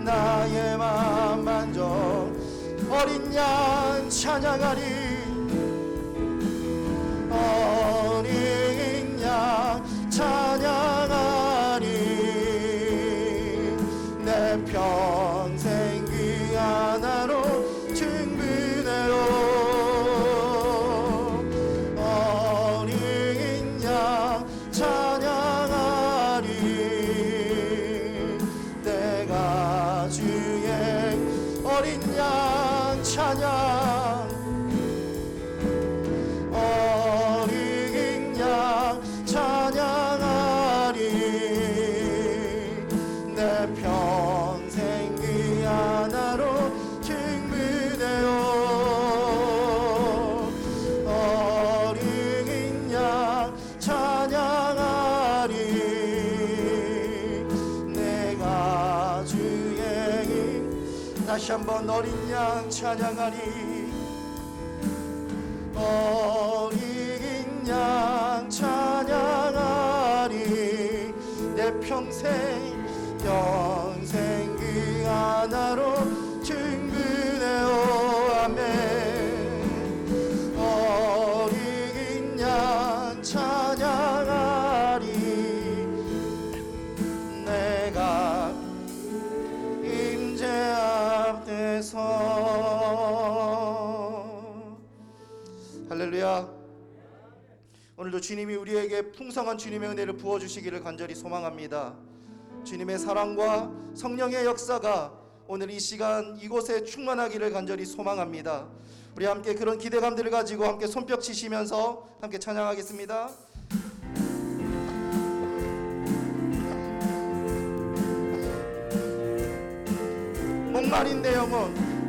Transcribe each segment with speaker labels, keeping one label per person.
Speaker 1: 나의 맘 만져 어린 양 찬양하리 어린 양 찬양하리 내 평생 그 하나로 충분해요 어린 양 찬양하리 내가 주의 어린 양 찬양 어린 양 찬양하리 내 평생 그 하나로 충분해요 어린 양 찬양하리 내가 주의 힘 다시 한번 어린 양 찬양하리 어린 양 찬양하리 내 평생 그 하나로 충분해요 아멘 어린 양 찬양하리 내가 임재 앞에서 할렐루야. 오늘도 주님이 우리에게 풍성한 주님의 은혜를 부어주시기를 간절히 소망합니다. 주님의 사랑과 성령의 역사가 오늘 이 시간 이곳에 충만하기를 간절히 소망합니다. 우리 함께 그런 기대감들을 가지고 함께 손뼉 치시면서 함께 찬양하겠습니다.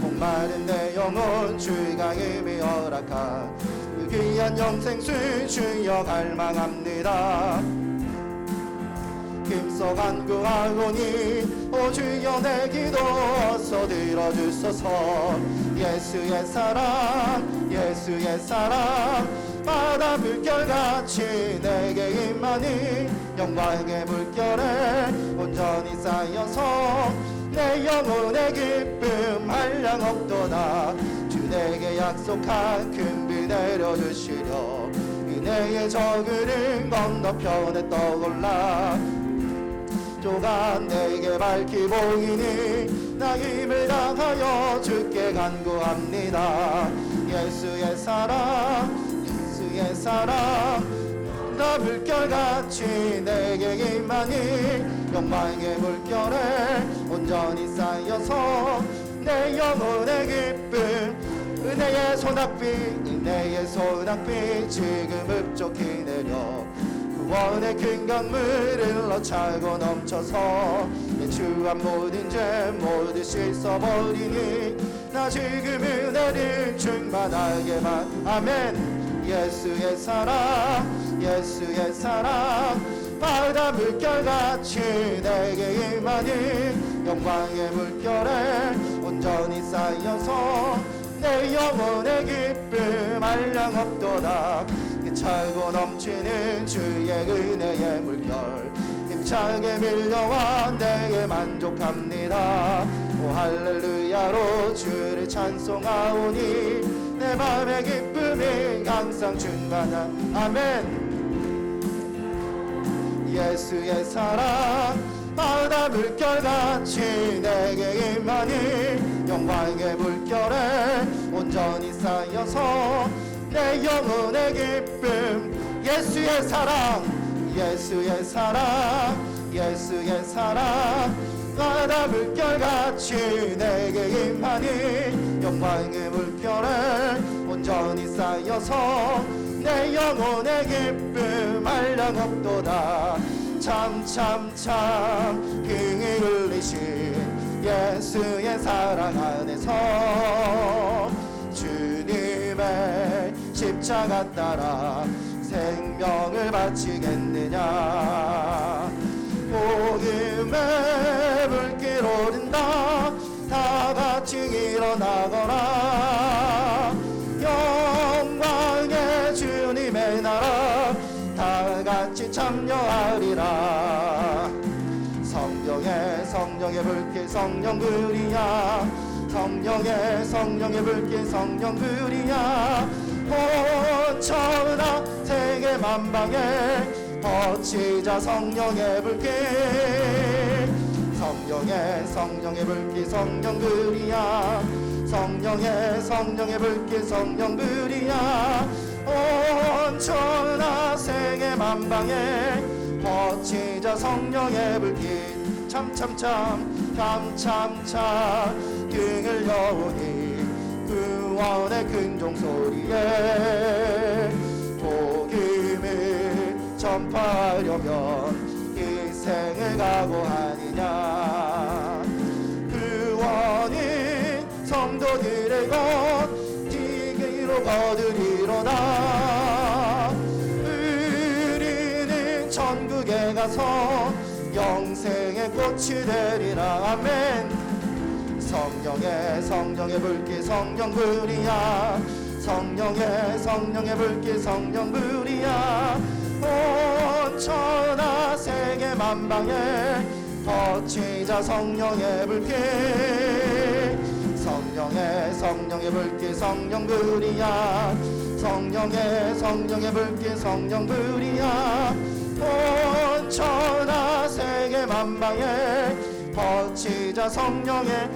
Speaker 1: 목마른 내 영혼 주가 힘이 허락한 그 귀한 영생수 주여 갈망합니다. 힘써 간구하오니 오 주여 내 기도 어서 들어주소서 예수의 사랑 바다 물결같이 내게 임하니 영광의 물결에 온전히 쌓여서 내 영혼의 기쁨 한량 없도다 주 내게 약속한 큰 비 내려주시려 은혜의 저그름 건너편에 떠올라 조간 내게 밝히 보이니 나 힘을 다하여 주께 간구합니다. 예수의 사랑 나 물결같이 내게 임하니 영광의 물결에 온전히 쌓여서 내 영혼의 기쁨 은혜의 소낙비 지금 흡족히 내려 구원의 큰 강물을 흘러차고 넘쳐서 내 주한 모든 죄 모두 씻어버리니 나 지금 은혜를 충만하게만 아멘 예수의 사랑 바다 물결같이 내게 임하니 영광의 물결에 온전히 쌓여서 내 영혼의 기쁨 한량 없도다 차고 넘치는 주의 은혜의 물결 힘차게 밀려와 내게 만족합니다. 오 할렐루야로 주를 찬송하오니 내 맘의 기쁨이 항상 충만한 아멘 예수의 사랑 바다 물결같이 내게 임하니 영광의 물결에 온전히 쌓여서 내 영혼의 기쁨 예수의 사랑 바다 물결같이 내게 임하니 영광의 물결에 온전히 쌓여서 내 영혼의 기쁨 한량 없도다 참 흥이 흘리신 예수의 사랑 안에서 주님의 십자가 따라 생명을 바치겠느냐 복음의 불길 오른다 다 같이 일어나거라 영광의 주님의 나라 다 같이 참여하리라 성령의 불길 성령 그리야 성령의 불길 성령 그리야 온 천하 세계 만방에 퍼치자 성령의 불길 성령의 불길 성령 그리야 성령의 불길 성령 그리야 온 천하 세계 만방에 퍼치자 성령의 불길 참참참 등을 여오니 구원의 큰 종소리에 복음을 전파하려면 인생을 각오하느냐 구원은 성도들의 것 이기로 거두리로다 우리는 천국에 가서 영생의 꽃이 되리라 아멘 성령의 불길 성령 그리야 성령의 불길 성령 그리야 온 천하 세계 만방에 퍼치자 성령의 불길 성령의 불길 성령 그리야 성령의 불길 성령 그리야 온 천하 세계 만방에 퍼치자 성령의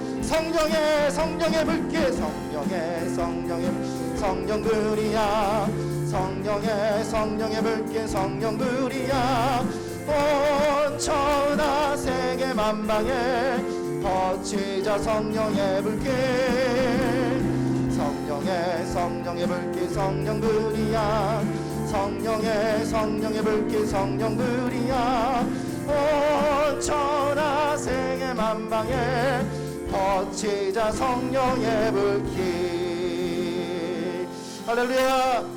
Speaker 1: 불길 성령 그리야 성령의 불길 성령 그리야 온 천하 세계 만방에 퍼치자 성령의 불길 성령의 불길 성령 그리야 성령의 불길 성령 그리야 온 천하 세계 만방에 퍼치자 성령의 불길 할렐루야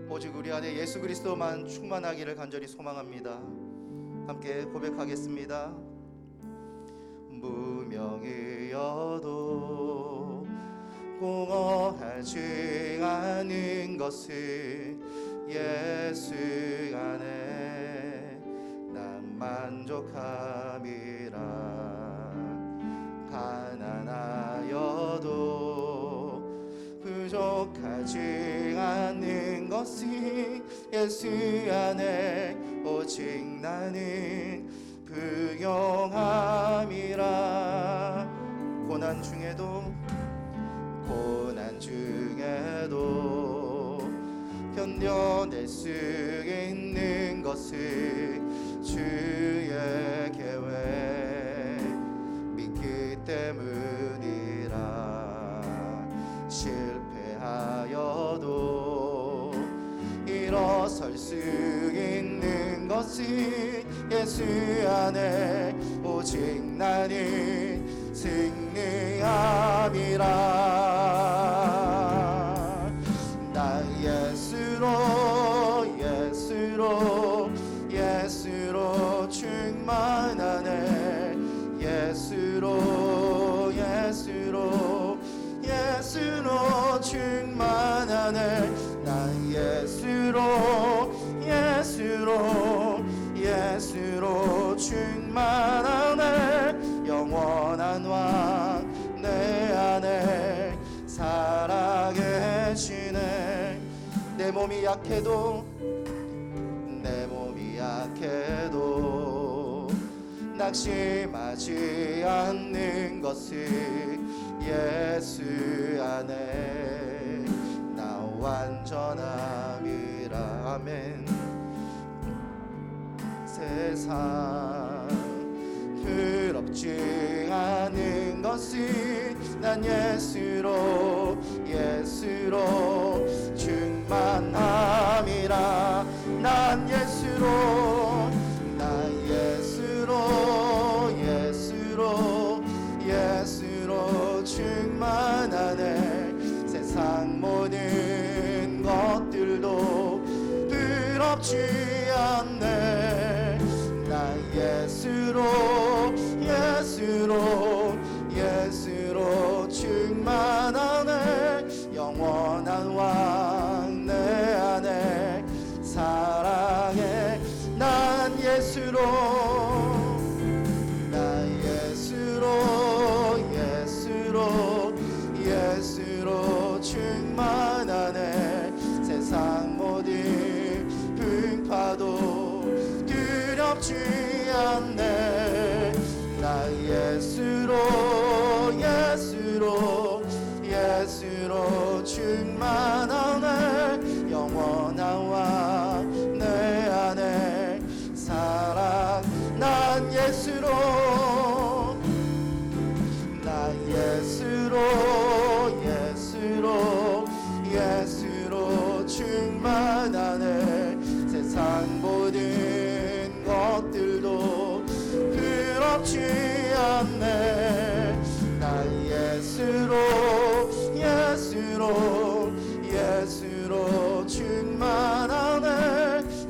Speaker 1: 오직 우리 안에 예수 그리스도만 충만하기를 간절히 소망합니다. 함께 고백하겠습니다. 무명이어도 공허하지 않은 것은 예수 안에 난 만족함이라 가난하여도 부족하지 않는 것은 예수 안에 오직 나는 부요함이라 고난 중에도 견뎌낼 수 있는 것은 주의 계획 믿기 때문이라 실패하여도 일어설 수 있는 것은 예수 안에 오직 나는 승리함이라 나 예수로 충만하네 예수로 충만하네 나 예수로 충만하네 영원한 왕 내 안에 살아계시네 내 몸이 약해도 낙심하지 않는 것은 예수 안에 나 완전함이라 아멘 세상 부럽지 않은 것은 난 예수로 충만함이라 난 예수로 충만하네 세상 모든 것들도 부럽지 않네 나 예수로 충만하네 예수로 충만하네. 세상 모든 풍파도 두렵지 않네. 나 예수로 충만하네. 영원한 왕 내 안에 사랑. 난 예수로 충만하네. 세상 모든 것들도 부럽지 않네. 나 예수로 충만하네.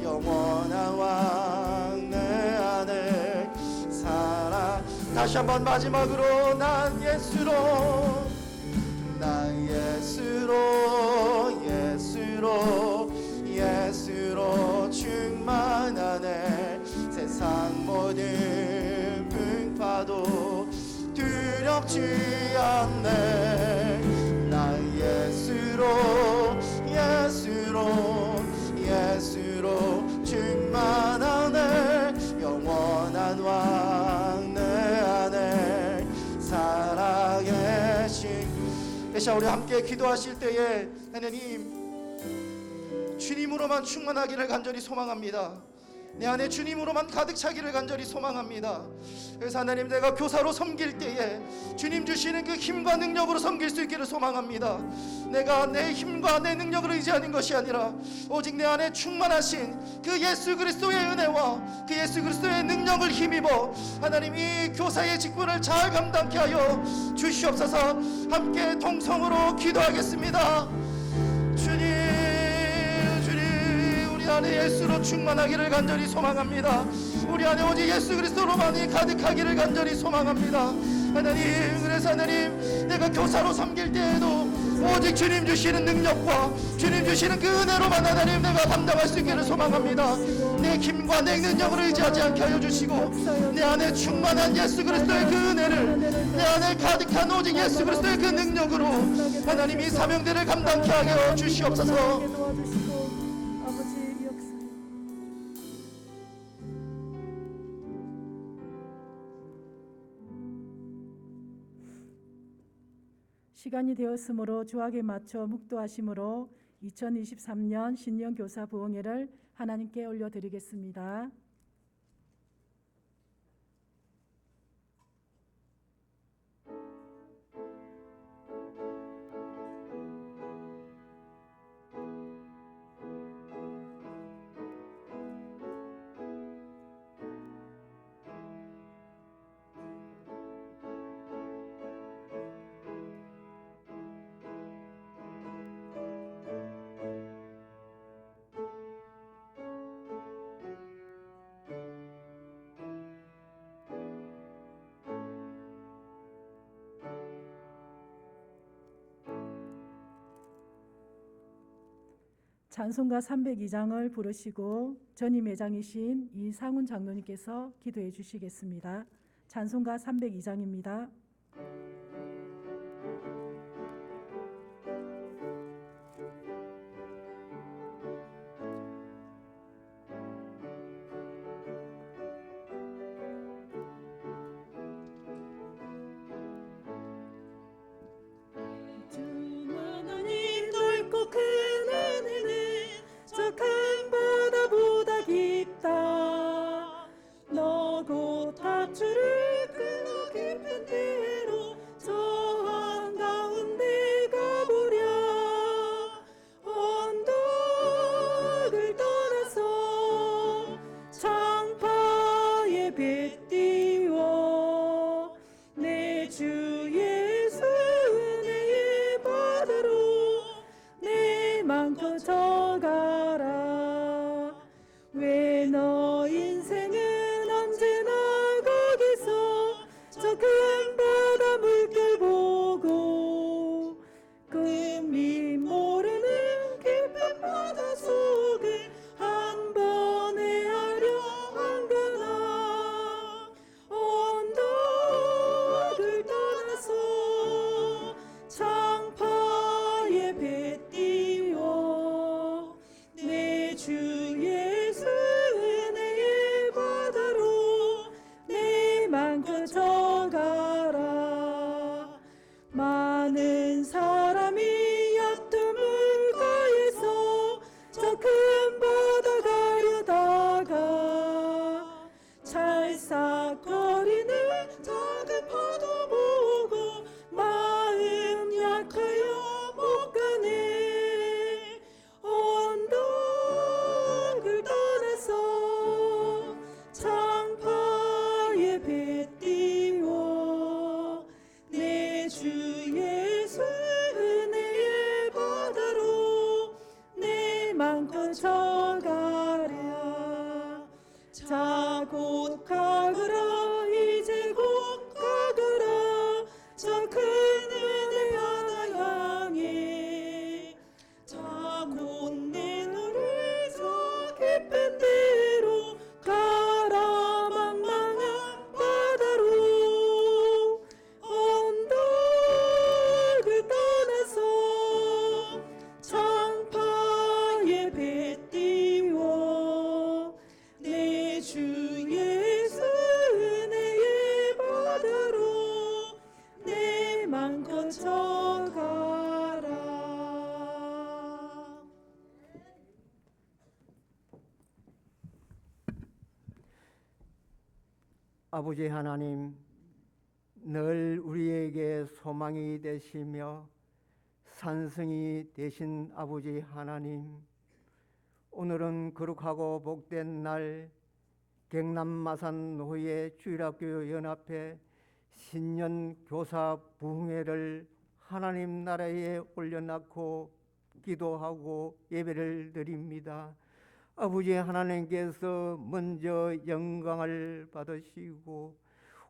Speaker 1: 영원한 왕 내 안에 살아. 다시 한번 마지막으로 난 예수로 충만하네. 세상 모든 풍파도 두렵지 않네. 나 예수로 충만하네. 영원한 왕 내 안에 살아계신. 자, 우리 함께 기도하실 때에 하나님, 주님으로만 충만하기를 간절히 소망합니다. 내 안에 주님으로만 가득 차기를 간절히 소망합니다. 그래서 하나님, 내가 교사로 섬길 때에 주님 주시는 그 힘과 능력으로 섬길 수 있기를 소망합니다. 내가 내 힘과 내 능력을 의지하는 것이 아니라 오직 내 안에 충만하신 그 예수 그리스도의 은혜와 그 예수 그리스도의 능력을 힘입어 하나님, 이 교사의 직분을 잘 감당케 하여 주시옵소서. 함께 동성으로 기도하겠습니다. 주님, 우리 안에 예수로 충만하기를 간절히 소망합니다. 우리 안에 오직 예수 그리스도로만이 가득하기를 간절히 소망합니다. 하나님, 그래서 하나님, 내가 교사로 섬길 때에도 오직 주님 주시는 능력과 주님 주시는 그 은혜로만 하나님, 내가 감당할 수 있기를 소망합니다. 내 힘과 내 능력을 의지하지 않게 하여 주시고 내 안에 충만한 예수 그리스도의 그 은혜를, 내 안에 가득한 오직 예수 그리스도의 그 능력으로 하나님, 이 사명들을 감당케 하여 주시옵소서.
Speaker 2: 시간이 되었으므로 주악에 맞춰 묵도하심으로 2023년 신년 교사 부흥회를 하나님께 올려드리겠습니다. 찬송가 302장을 부르시고 전임 회장이신 이상훈 장로님께서 기도해 주시겠습니다. 찬송가 302장입니다.
Speaker 3: 주를 끌어 깊은 데로 저 한가운데 가보랴. 언덕을 떠나서 창파에 배 띄워 내 주 예수 은혜의 바다로 내 마음껏 져가라. 왜 너 인생은 언제나 저 큰 바다 물결 보고 끝이 모르는 깊은 바다 속을 한 번에 하려 한가나. 언덕을 떠나서 창파
Speaker 4: 아버지 하나님, 늘 우리에게 소망이 되시며 산성이 되신 아버지 하나님, 오늘은 거룩하고 복된 날 경남 마산 노예 주일학교 연합회 신년 교사 부흥회를 하나님 나라에 올려놓고 기도하고 예배를 드립니다. 아버지 하나님께서 먼저 영광을 받으시고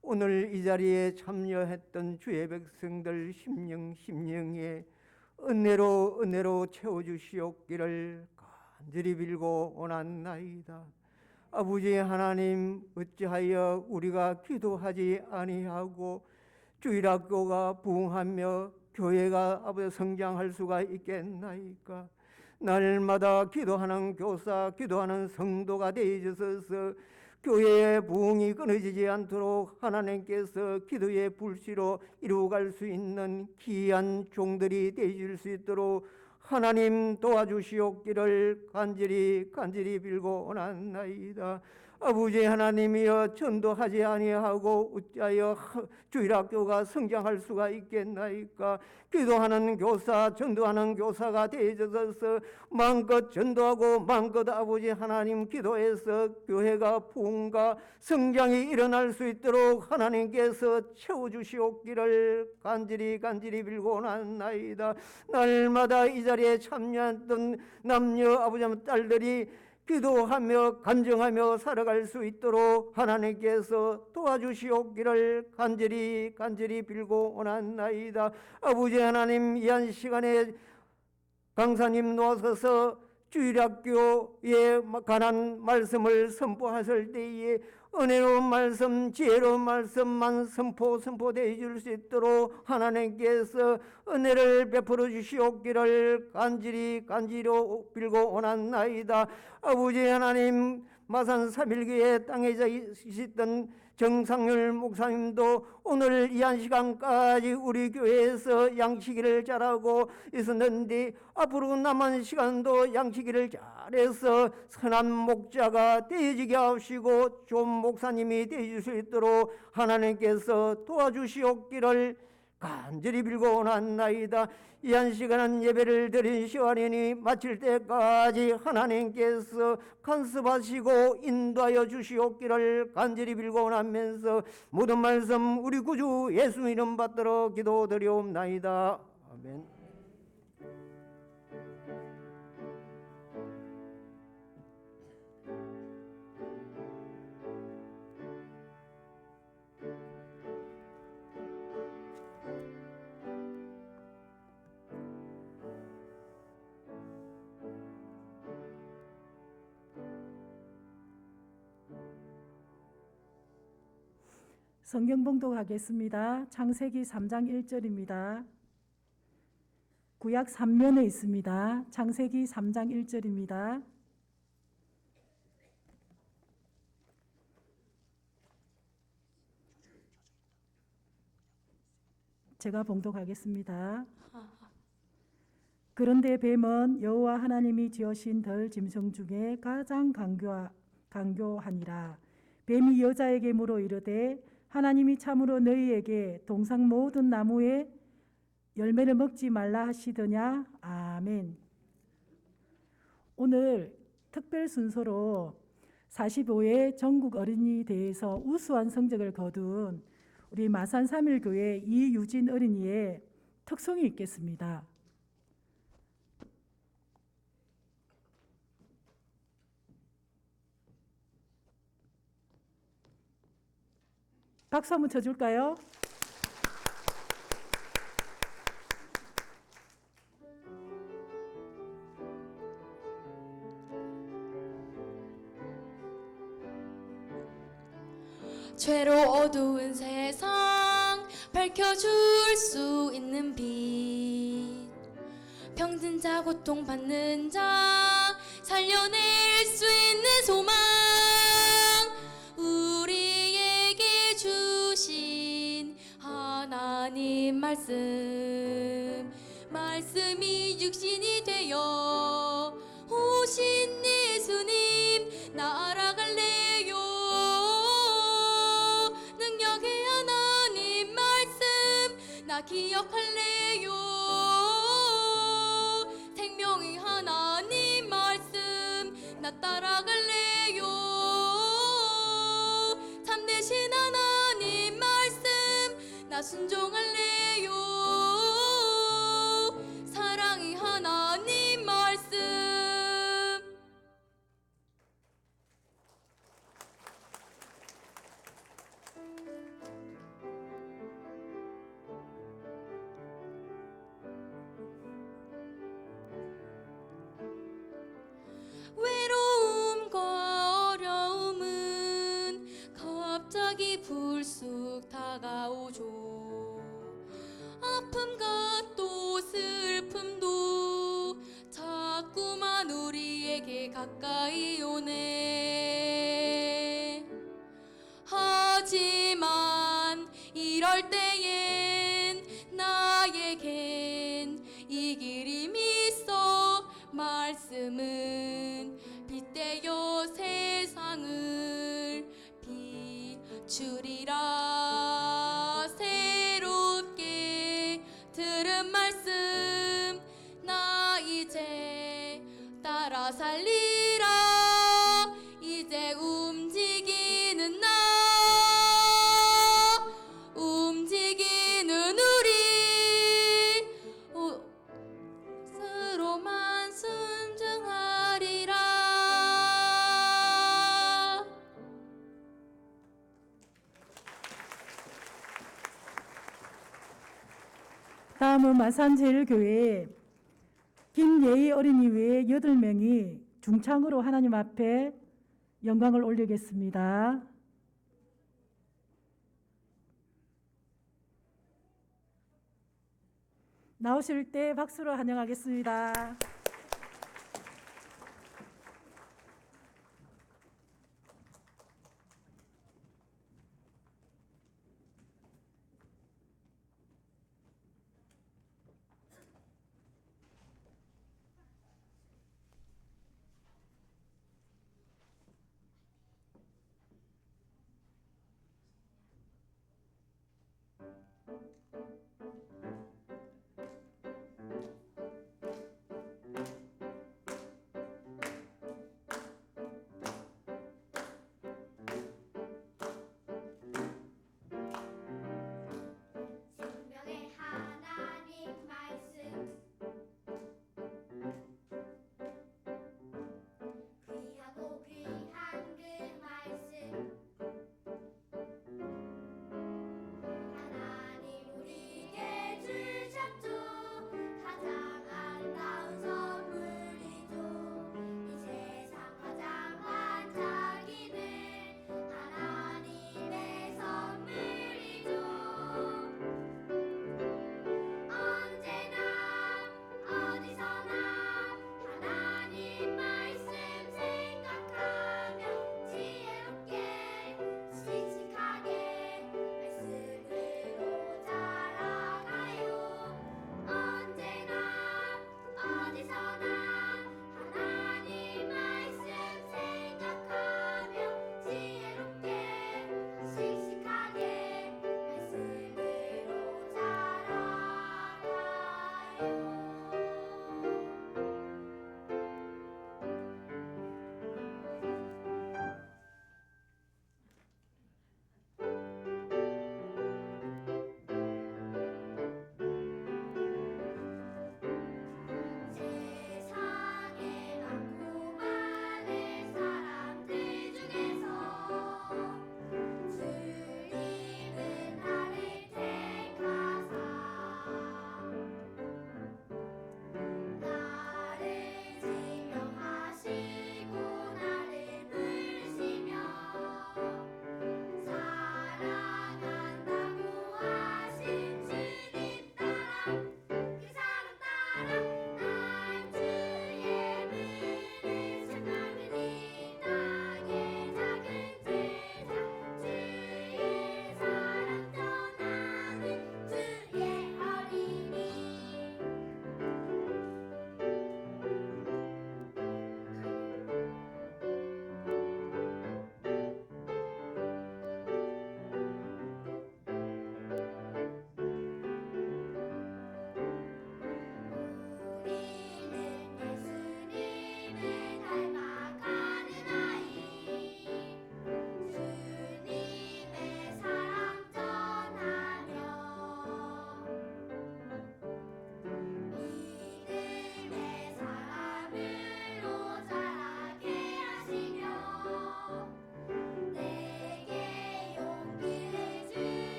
Speaker 4: 오늘 이 자리에 참여했던 주의 백성들 심령에 은혜로 채워주시옵기를 간절히 빌고 원하나이다. 아버지 하나님, 어찌하여 우리가 기도하지 아니하고 주일학교가 부흥하며 교회가 아버지 성장할 수가 있겠나이까? 날마다 기도하는 교사, 기도하는 성도가 되어주셔서 교회의 부흥이 끊어지지 않도록 하나님께서 기도의 불씨로 이루어갈 수 있는 귀한 종들이 되어줄 수 있도록 하나님 도와주시옵기를 간절히 빌고 원하나이다. 아버지 하나님이여, 전도하지 아니하고 어찌하여 주일학교가 성장할 수가 있겠나이까? 기도하는 교사, 전도하는 교사가 되어져서 마음껏 전도하고 마음껏 아버지 하나님 기도해서 교회가 부흥과 성장이 일어날 수 있도록 하나님께서 채워주시옵기를 간절히 빌고 원하나이다. 날마다 이 자리에 참여했던 남녀 아버지 딸들이 기도하며 간증하며 살아갈 수 있도록 하나님께서 도와주시옵기를 간절히 빌고 원하나이다. 아버지 하나님, 이 한 시간에 강사님 놓아서서 주일학교에 관한 말씀을 선포하실 때에 은혜로운 말씀, 지혜로운 말씀만 선포되어 줄 수 있도록 하나님께서 은혜를 베풀어 주시옵기를 간절히 빌고 원하나이다. 아버지 하나님, 마산 3.1교회 땅에 계시던 정상률 목사님도 오늘 이 한 시간까지 우리 교회에서 양치기를 잘하고 있었는데 앞으로 남은 시간도 양치기를 잘해서 선한 목자가 되어지게 하시고 좋은 목사님이 되어줄 수 있도록 하나님께서 도와주시옵기를 간절히 빌고 원하나이다. 이 한 시간은 예배를 드린 시간이니 마칠 때까지 하나님께서 간섭하시고 인도하여 주시옵기를 간절히 빌고 원하면서 모든 말씀 우리 구주 예수 이름 받들어 기도드리옵나이다. 아멘.
Speaker 2: 성경 봉독하겠습니다. 창세기 3장 1절입니다. 구약 3면에 있습니다. 창세기 3장 1절입니다. 제가 봉독하겠습니다. 그런데 뱀은 여호와 하나님이 지으신 들 짐승 중에 가장 강교하니라. 뱀이 여자에게 물어 이르되 하나님이 참으로 너희에게 동산 모든 나무의 열매를 먹지 말라 하시더냐? 아멘. 오늘 특별 순서로 45회 전국 어린이 대회에서 우수한 성적을 거둔 우리 마산 3.1교회 이유진 어린이의 특송이 있겠습니다. 박수 한번 쳐줄까요?
Speaker 3: 죄로 어두운 세상 밝혀줄 수 있는 빛, 병든 자 고통받는 자 살려낼 수 있는 소망, 우리에게 주신 하나님 말씀이 육신이 되어 오신 예수님 날아갈래요. 기억할래요. 생명의 하나님 말씀 나 따라갈래요. 참되신 하나님 말씀 나 순종할래요. 사랑의 하나님 말씀. 외로움과 어려움은 갑자기 불쑥 다가오죠. 아픔과 또 슬픔도 자꾸만 우리에게 가까이 오네. 하지만 이럴 때엔 나에겐 이 길이 있어. 말씀은 빛되어 세상을 비추리라. 새롭게 들은 말씀 나 이제 따라 살리라. 이제 움직이는 나, 움직이는 우리 스스로만 순종하리라.
Speaker 2: 다음은 마산제일교회 김예희 어린이 외에 8명이 중창으로 하나님 앞에 영광을 올리겠습니다. 나오실 때 박수로 환영하겠습니다.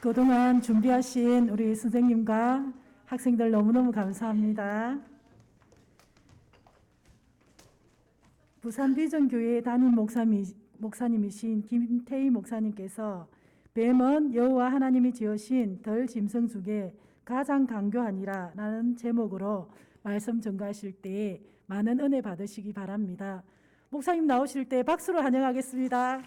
Speaker 2: 그동안 준비하신 우리 선생님과 학생들 너무너무 감사합니다. 부산비전교회 담임 목사님이신 김태희 목사님께서 뱀은 여호와 하나님이 지으신 덜 짐승 중에 가장 강교하니라 라는 제목으로 말씀 전가하실 때 많은 은혜 받으시기 바랍니다. 목사님 나오실 때 박수로 환영하겠습니다.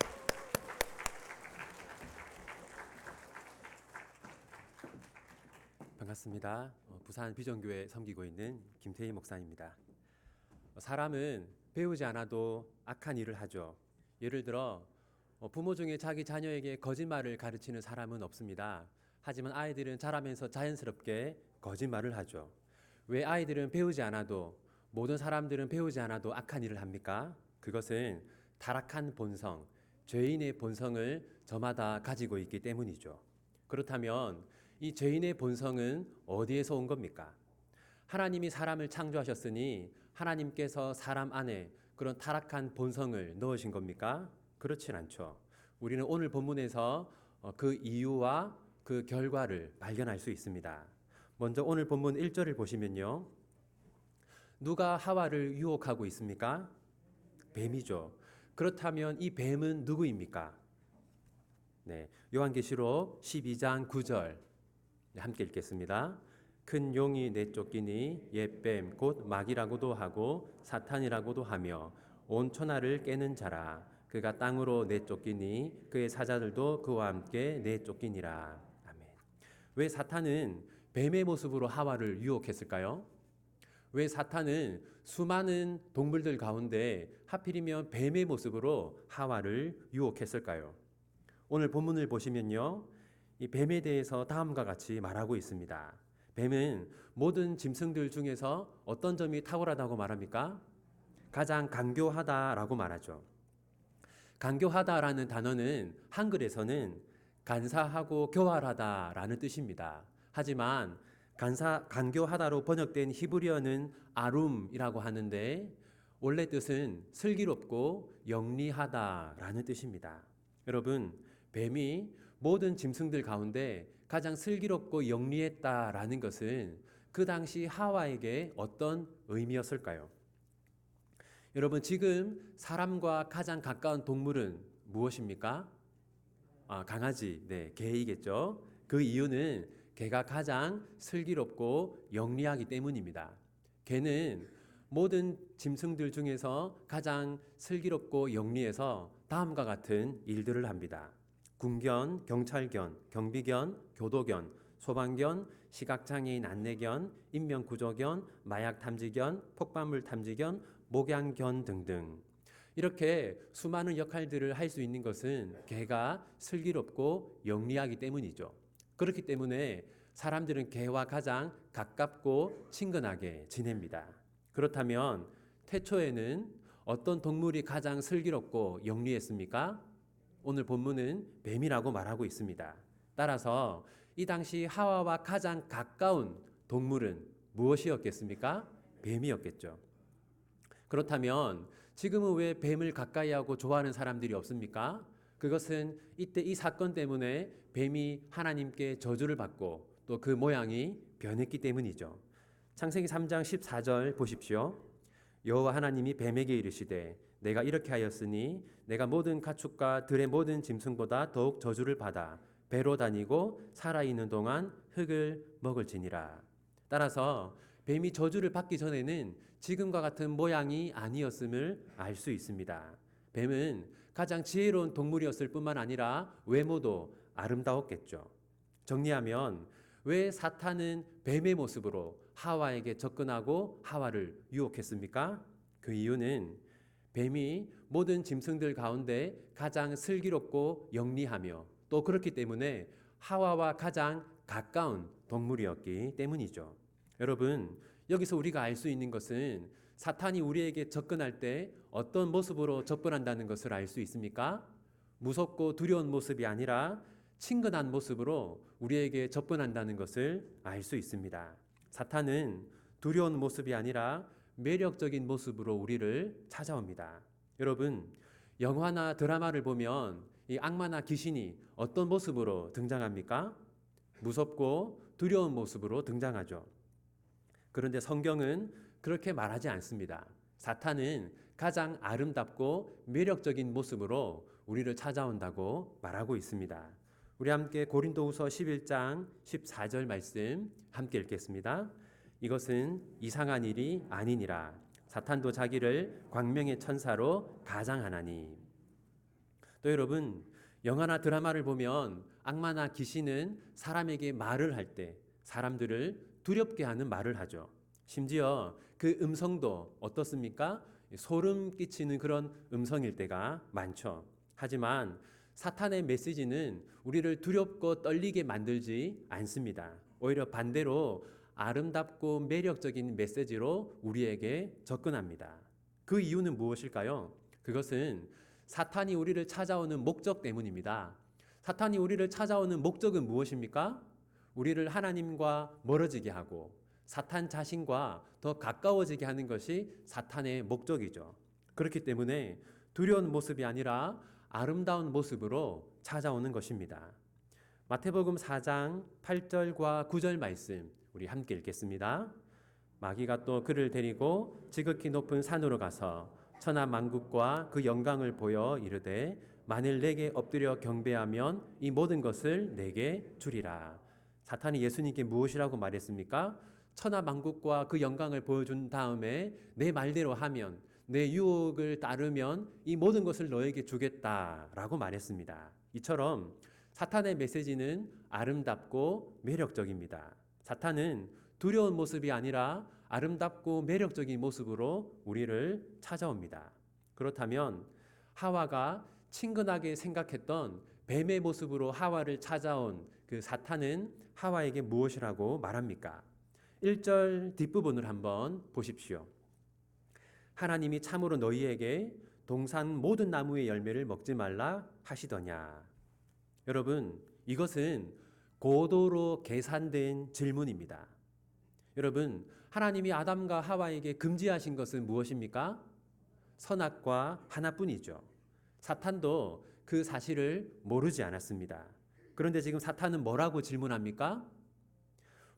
Speaker 5: 반갑습니다. 부산 비전교회 섬기고 있는 김태희 목사입니다. 사람은 배우지 않아도 악한 일을 하죠. 예를 들어 부모 중에 자기 자녀에게 거짓말을 가르치는 사람은 없습니다. 하지만 아이들은 자라면서 자연스럽게 거짓말을 하죠. 왜 아이들은 배우지 않아도, 모든 사람들은 배우지 않아도 악한 일을 합니까? 그것은 타락한 본성, 죄인의 본성을 저마다 가지고 있기 때문이죠. 그렇다면 이 죄인의 본성은 어디에서 온 겁니까? 하나님이 사람을 창조하셨으니 하나님께서 사람 안에 그런 타락한 본성을 넣으신 겁니까? 그렇진 않죠. 우리는 오늘 본문에서 그 이유와 그 결과를 발견할 수 있습니다. 먼저 오늘 본문 1절을 보시면요. 누가 하와를 유혹하고 있습니까? 뱀이죠. 그렇다면 이 뱀은 누구입니까? 네, 요한계시록 12장 9절 함께 읽겠습니다. 큰 용이 내쫓기니 옛뱀 곧 마귀라고도 하고 사탄이라고도 하며 온 천하를 깨는 자라. 그가 땅으로 내쫓기니 그의 사자들도 그와 함께 내쫓기니라. 아멘. 왜 사탄은 뱀의 모습으로 하와를 유혹했을까요? 왜 사탄은 수많은 동물들 가운데 하필이면 뱀의 모습으로 하와를 유혹했을까요? 오늘 본문을 보시면요. 이 뱀에 대해서 다음과 같이 말하고 있습니다. 뱀은 모든 짐승들 중에서 어떤 점이 탁월하다고 말합니까? 가장 간교하다라고 말하죠. 간교하다라는 단어는 한글에서는 간사하고 교활하다라는 뜻입니다. 하지만 간교하다로 번역된 히브리어는 아룸이라고 하는데 원래 뜻은 슬기롭고 영리하다라는 뜻입니다. 여러분, 뱀이 모든 짐승들 가운데 가장 슬기롭고 영리했다라는 것은 그 당시 하와에게 어떤 의미였을까요? 여러분, 지금 사람과 가장 가까운 동물은 무엇입니까? 강아지, 네, 개이겠죠. 그 이유는 개가 가장 슬기롭고 영리하기 때문입니다. 개는 모든 짐승들 중에서 가장 슬기롭고 영리해서 다음과 같은 일들을 합니다. 군견, 경찰견, 경비견, 교도견, 소방견, 시각장애인 안내견, 인명구조견, 마약탐지견, 폭발물 탐지견, 목양견 등등. 이렇게 수많은 역할들을 할 수 있는 것은 개가 슬기롭고 영리하기 때문이죠. 그렇기 때문에 사람들은 개와 가장 가깝고 친근하게 지냅니다. 그렇다면 태초에는 어떤 동물이 가장 슬기롭고 영리했습니까? 오늘 본문은 뱀이라고 말하고 있습니다. 따라서 이 당시 하와와 가장 가까운 동물은 무엇이었겠습니까? 뱀이었겠죠. 그렇다면 지금은 왜 뱀을 가까이 하고 좋아하는 사람들이 없습니까? 그것은 이때 이 사건 때문에 뱀이 하나님께 저주를 받고 또 그 모양이 변했기 때문이죠. 창세기 3장 14절 보십시오. 여호와 하나님이 뱀에게 이르시되 내가 이렇게 하였으니 내가 모든 가축과 들의 모든 짐승보다 더욱 저주를 받아 배로 다니고 살아있는 동안 흙을 먹을지니라. 따라서 뱀이 저주를 받기 전에는 지금과 같은 모양이 아니었음을 알 수 있습니다. 뱀은 가장 지혜로운 동물이었을 뿐만 아니라 외모도 아름다웠겠죠. 정리하면 왜 사탄은 뱀의 모습으로 하와에게 접근하고 하와를 유혹했습니까? 그 이유는 뱀이 모든 짐승들 가운데 가장 슬기롭고 영리하며 또 그렇기 때문에 하와와 가장 가까운 동물이었기 때문이죠. 여러분, 여기서 우리가 알 수 있는 것은 사탄이 우리에게 접근할 때 어떤 모습으로 접근한다는 것을 알 수 있습니까? 무섭고 두려운 모습이 아니라 친근한 모습으로 우리에게 접근한다는 것을 알 수 있습니다. 사탄은 두려운 모습이 아니라 매력적인 모습으로 우리를 찾아옵니다. 여러분, 영화나 드라마를 보면 이 악마나 귀신이 어떤 모습으로 등장합니까? 무섭고 두려운 모습으로 등장하죠. 그런데 성경은 그렇게 말하지 않습니다. 사탄은 가장 아름답고 매력적인 모습으로 우리를 찾아온다고 말하고 있습니다. 우리 함께 고린도후서 11장 14절 말씀 함께 읽겠습니다. 이것은 이상한 일이 아니니라. 사탄도 자기를 광명의 천사로 가장하나니. 또 여러분, 영화나 드라마를 보면 악마나 귀신은 사람에게 말을 할 때 사람들을 두렵게 하는 말을 하죠. 심지어 그 음성도 어떻습니까? 소름 끼치는 그런 음성일 때가 많죠. 하지만 사탄의 메시지는 우리를 두렵고 떨리게 만들지 않습니다. 오히려 반대로 아름답고 매력적인 메시지로 우리에게 접근합니다. 그 이유는 무엇일까요? 그것은 사탄이 우리를 찾아오는 목적 때문입니다. 사탄이 우리를 찾아오는 목적은 무엇입니까? 우리를 하나님과 멀어지게 하고 사탄 자신과 더 가까워지게 하는 것이 사탄의 목적이죠. 그렇기 때문에 두려운 모습이 아니라 아름다운 모습으로 찾아오는 것입니다. 마태복음 4장 8절과 9절 말씀 우리 함께 읽겠습니다. 마귀가 또 그를 데리고 지극히 높은 산으로 가서 천하 만국과 그 영광을 보여 이르되 만일 내게 엎드려 경배하면 이 모든 것을 내게 주리라. 사탄이 예수님께 무엇이라고 말했습니까? 천하 만국과 그 영광을 보여준 다음에 내 말대로 하면, 내 유혹을 따르면 이 모든 것을 너에게 주겠다라고 말했습니다. 이처럼 사탄의 메시지는 아름답고 매력적입니다. 사탄은 두려운 모습이 아니라 아름답고 매력적인 모습으로 우리를 찾아옵니다. 그렇다면 하와가 친근하게 생각했던 뱀의 모습으로 하와를 찾아온 그 사탄은 하와에게 무엇이라고 말합니까? 1절 뒷부분을 한번 보십시오. 하나님이 참으로 너희에게 동산 모든 나무의 열매를 먹지 말라 하시더냐. 여러분, 이것은 고도로 계산된 질문입니다. 여러분, 하나님이 아담과 하와에게 금지하신 것은 무엇입니까? 선악과 하나뿐이죠. 사탄도 그 사실을 모르지 않았습니다. 그런데 지금 사탄은 뭐라고 질문합니까?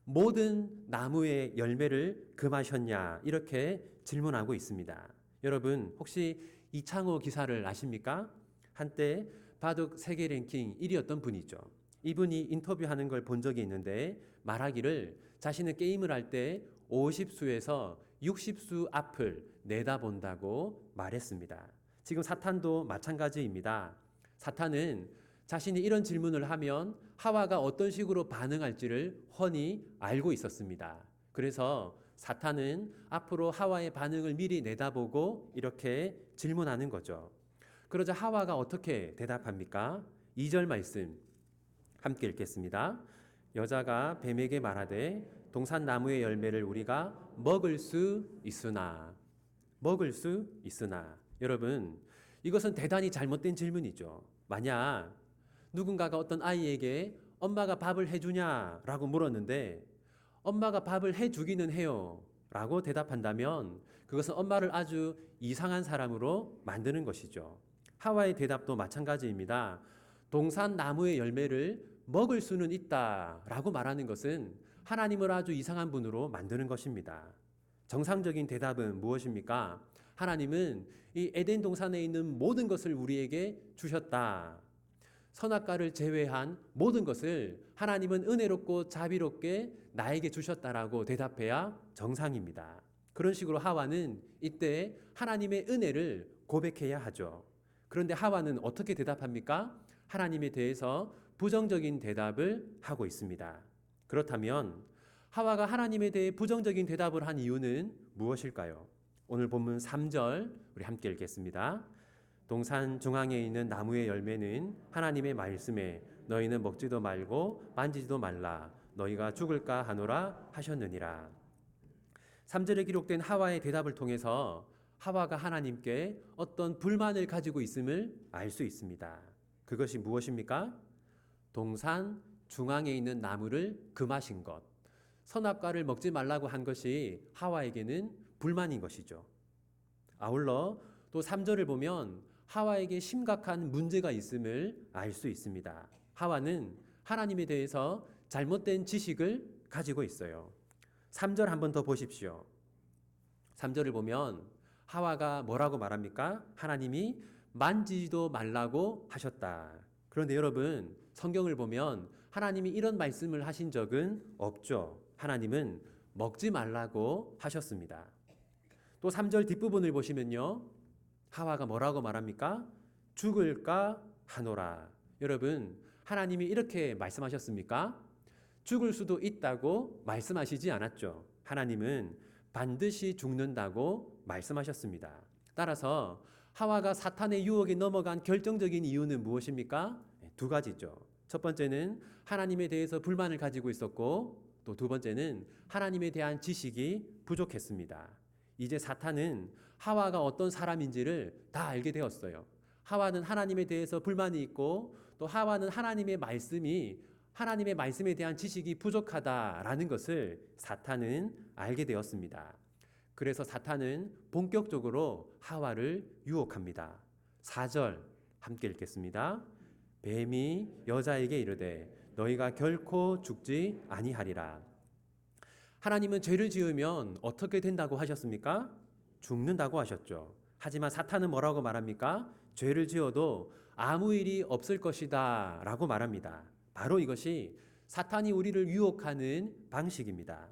Speaker 5: 모든 나무의 열매를 금하셨냐? 이렇게 질문하고 있습니다. 여러분, 혹시 이창호 기사를 아십니까? 한때 바둑 세계 랭킹 1위였던 분이죠. 이분이 인터뷰하는 걸 본 적이 있는데 말하기를 자신은 게임을 할 때 50수에서 60수 앞을 내다본다고 말했습니다. 지금 사탄도 마찬가지입니다. 사탄은 자신이 이런 질문을 하면 하와가 어떤 식으로 반응할지를 훤히 알고 있었습니다. 그래서 사탄은 앞으로 하와의 반응을 미리 내다보고 이렇게 질문하는 거죠. 그러자 하와가 어떻게 대답합니까? 2절 말씀 함께 읽겠습니다. 여자가 뱀에게 말하되 동산 나무의 열매를 우리가 먹을 수 있으나. 여러분, 이것은 대단히 잘못된 질문이죠. 만약 누군가가 어떤 아이에게 엄마가 밥을 해주냐라고 물었는데 엄마가 밥을 해주기는 해요 라고 대답한다면 그것은 엄마를 아주 이상한 사람으로 만드는 것이죠. 하와의 대답도 마찬가지입니다. 동산 나무의 열매를 먹을 수는 있다라고 말하는 것은 하나님을 아주 이상한 분으로 만드는 것입니다. 정상적인 대답은 무엇입니까? 하나님은 이 에덴 동산에 있는 모든 것을 우리에게 주셨다. 선악과를 제외한 모든 것을 하나님은 은혜롭고 자비롭게 나에게 주셨다라고 대답해야 정상입니다. 그런 식으로 하와는 이때 하나님의 은혜를 고백해야 하죠. 그런데 하와는 어떻게 대답합니까? 하나님에 대해서 부정적인 대답을 하고 있습니다. 그렇다면 하와가 하나님에 대해 부정적인 대답을 한 이유는 무엇일까요? 오늘 본문 3절 우리 함께 읽겠습니다. 동산 중앙에 있는 나무의 열매는 하나님의 말씀에 너희는 먹지도 말고 만지지도 말라 너희가 죽을까 하노라 하셨느니라. 3절에 기록된 하와의 대답을 통해서 하와가 하나님께 어떤 불만을 가지고 있음을 알 수 있습니다. 그것이 무엇입니까? 동산 중앙에 있는 나무를 금하신 것, 선악과를 먹지 말라고 한 것이 하와에게는 불만인 것이죠. 아울러 또 3절을 보면 하와에게 심각한 문제가 있음을 알 수 있습니다. 하와는 하나님에 대해서 잘못된 지식을 가지고 있어요. 3절 한번 더 보십시오. 3절을 보면 하와가 뭐라고 말합니까? 하나님이 만지지도 말라고 하셨다. 그런데 여러분, 성경을 보면 하나님이 이런 말씀을 하신 적은 없죠. 하나님은 먹지 말라고 하셨습니다. 또 3절 뒷부분을 보시면요, 하와가 뭐라고 말합니까? 죽을까 하노라. 여러분, 하나님이 이렇게 말씀하셨습니까? 죽을 수도 있다고 말씀하시지 않았죠. 하나님은 반드시 죽는다고 말씀하셨습니다. 따라서 하와가 사탄의 유혹에 넘어간 결정적인 이유는 무엇입니까? 두 가지죠. 첫 번째는 하나님에 대해서 불만을 가지고 있었고, 또 두 번째는 하나님에 대한 지식이 부족했습니다. 이제 사탄은 하와가 어떤 사람인지를 다 알게 되었어요. 하와는 하나님에 대해서 불만이 있고, 또 하와는 하나님의 말씀에 대한 지식이 부족하다라는 것을 사탄은 알게 되었습니다. 그래서 사탄은 본격적으로 하와를 유혹합니다. 4절 함께 읽겠습니다. 뱀이 여자에게 이르되 너희가 결코 죽지 아니하리라. 하나님은 죄를 지으면 어떻게 된다고 하셨습니까? 죽는다고 하셨죠. 하지만 사탄은 뭐라고 말합니까? 죄를 지어도 아무 일이 없을 것이다 라고 말합니다. 바로 이것이 사탄이 우리를 유혹하는 방식입니다.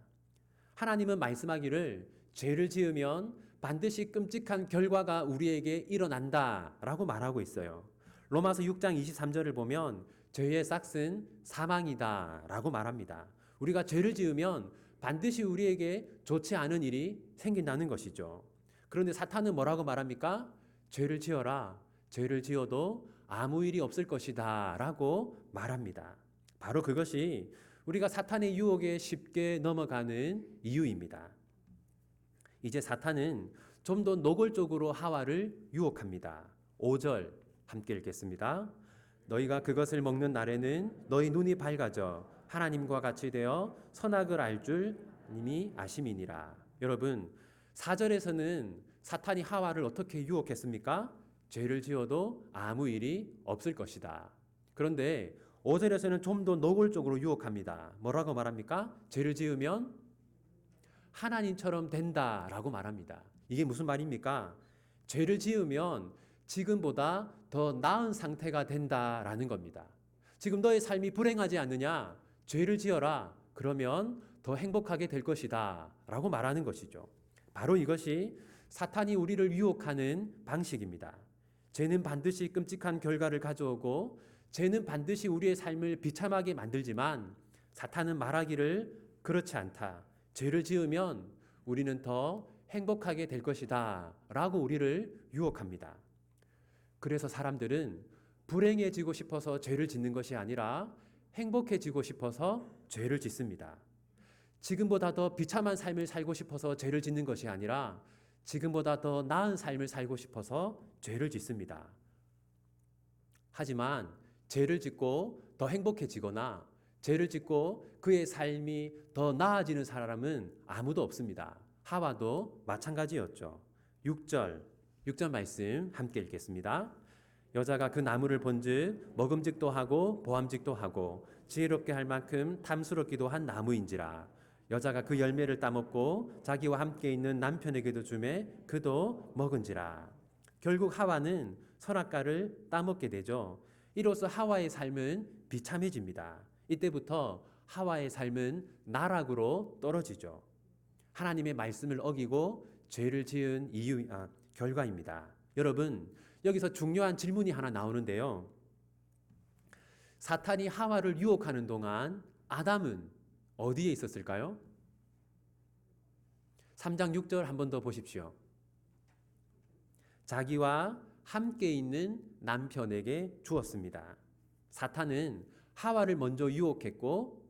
Speaker 5: 하나님은 말씀하기를 죄를 지으면 반드시 끔찍한 결과가 우리에게 일어난다 라고 말하고 있어요. 로마서 6장 23절을 보면 죄의 싹은 사망이다 라고 말합니다. 우리가 죄를 지으면 반드시 우리에게 좋지 않은 일이 생긴다는 것이죠. 그런데 사탄은 뭐라고 말합니까? 죄를 지어라. 죄를 지어도 아무 일이 없을 것이다 라고 말합니다. 바로 그것이 우리가 사탄의 유혹에 쉽게 넘어가는 이유입니다. 이제 사탄은 좀 더 노골적으로 하와를 유혹합니다. 5절 함께 읽겠습니다. 너희가 그것을 먹는 날에는 너희 눈이 밝아져 하나님과 같이 되어 선악을 알 줄 님이 아심이니라. 여러분, 4절에서는 사탄이 하와를 어떻게 유혹했습니까? 죄를 지어도 아무 일이 없을 것이다. 그런데 5절에서는 좀 더 노골적으로 유혹합니다. 뭐라고 말합니까? 죄를 지으면 하나님처럼 된다라고 말합니다. 이게 무슨 말입니까? 죄를 지으면 지금보다 더 나은 상태가 된다라는 겁니다. 지금 너의 삶이 불행하지 않느냐? 죄를 지어라. 그러면 더 행복하게 될 것이다 라고 말하는 것이죠. 바로 이것이 사탄이 우리를 유혹하는 방식입니다. 죄는 반드시 끔찍한 결과를 가져오고, 죄는 반드시 우리의 삶을 비참하게 만들지만 사탄은 말하기를 그렇지 않다. 죄를 지으면 우리는 더 행복하게 될 것이다 라고 우리를 유혹합니다. 그래서 사람들은 불행해지고 싶어서 죄를 짓는 것이 아니라 행복해지고 싶어서 죄를 짓습니다. 지금보다 더 비참한 삶을 살고 싶어서 죄를 짓는 것이 아니라 지금보다 더 나은 삶을 살고 싶어서 죄를 짓습니다. 하지만 죄를 짓고 더 행복해지거나 죄를 짓고 그의 삶이 더 나아지는 사람은 아무도 없습니다. 하와도 마찬가지였죠. 6절 말씀 함께 읽겠습니다. 여자가 그 나무를 본즉 먹음직도 하고 보암직도 하고 지혜롭게 할 만큼 탐스럽기도 한 나무인지라. 여자가 그 열매를 따먹고 자기와 함께 있는 남편에게도 주매 그도 먹은지라. 결국 하와는 선악과를 따먹게 되죠. 이로써 하와의 삶은 비참해집니다. 이때부터 하와의 삶은 나락으로 떨어지죠. 하나님의 말씀을 어기고 죄를 지은 결과입니다. 여러분, 여기서 중요한 질문이 하나 나오는데요. 사탄이 하와를 유혹하는 동안 아담은 어디에 있었을까요? 3장 6절 한 번 더 보십시오. 자기와 함께 있는 남편에게 주었습니다. 사탄은 하와를 먼저 유혹했고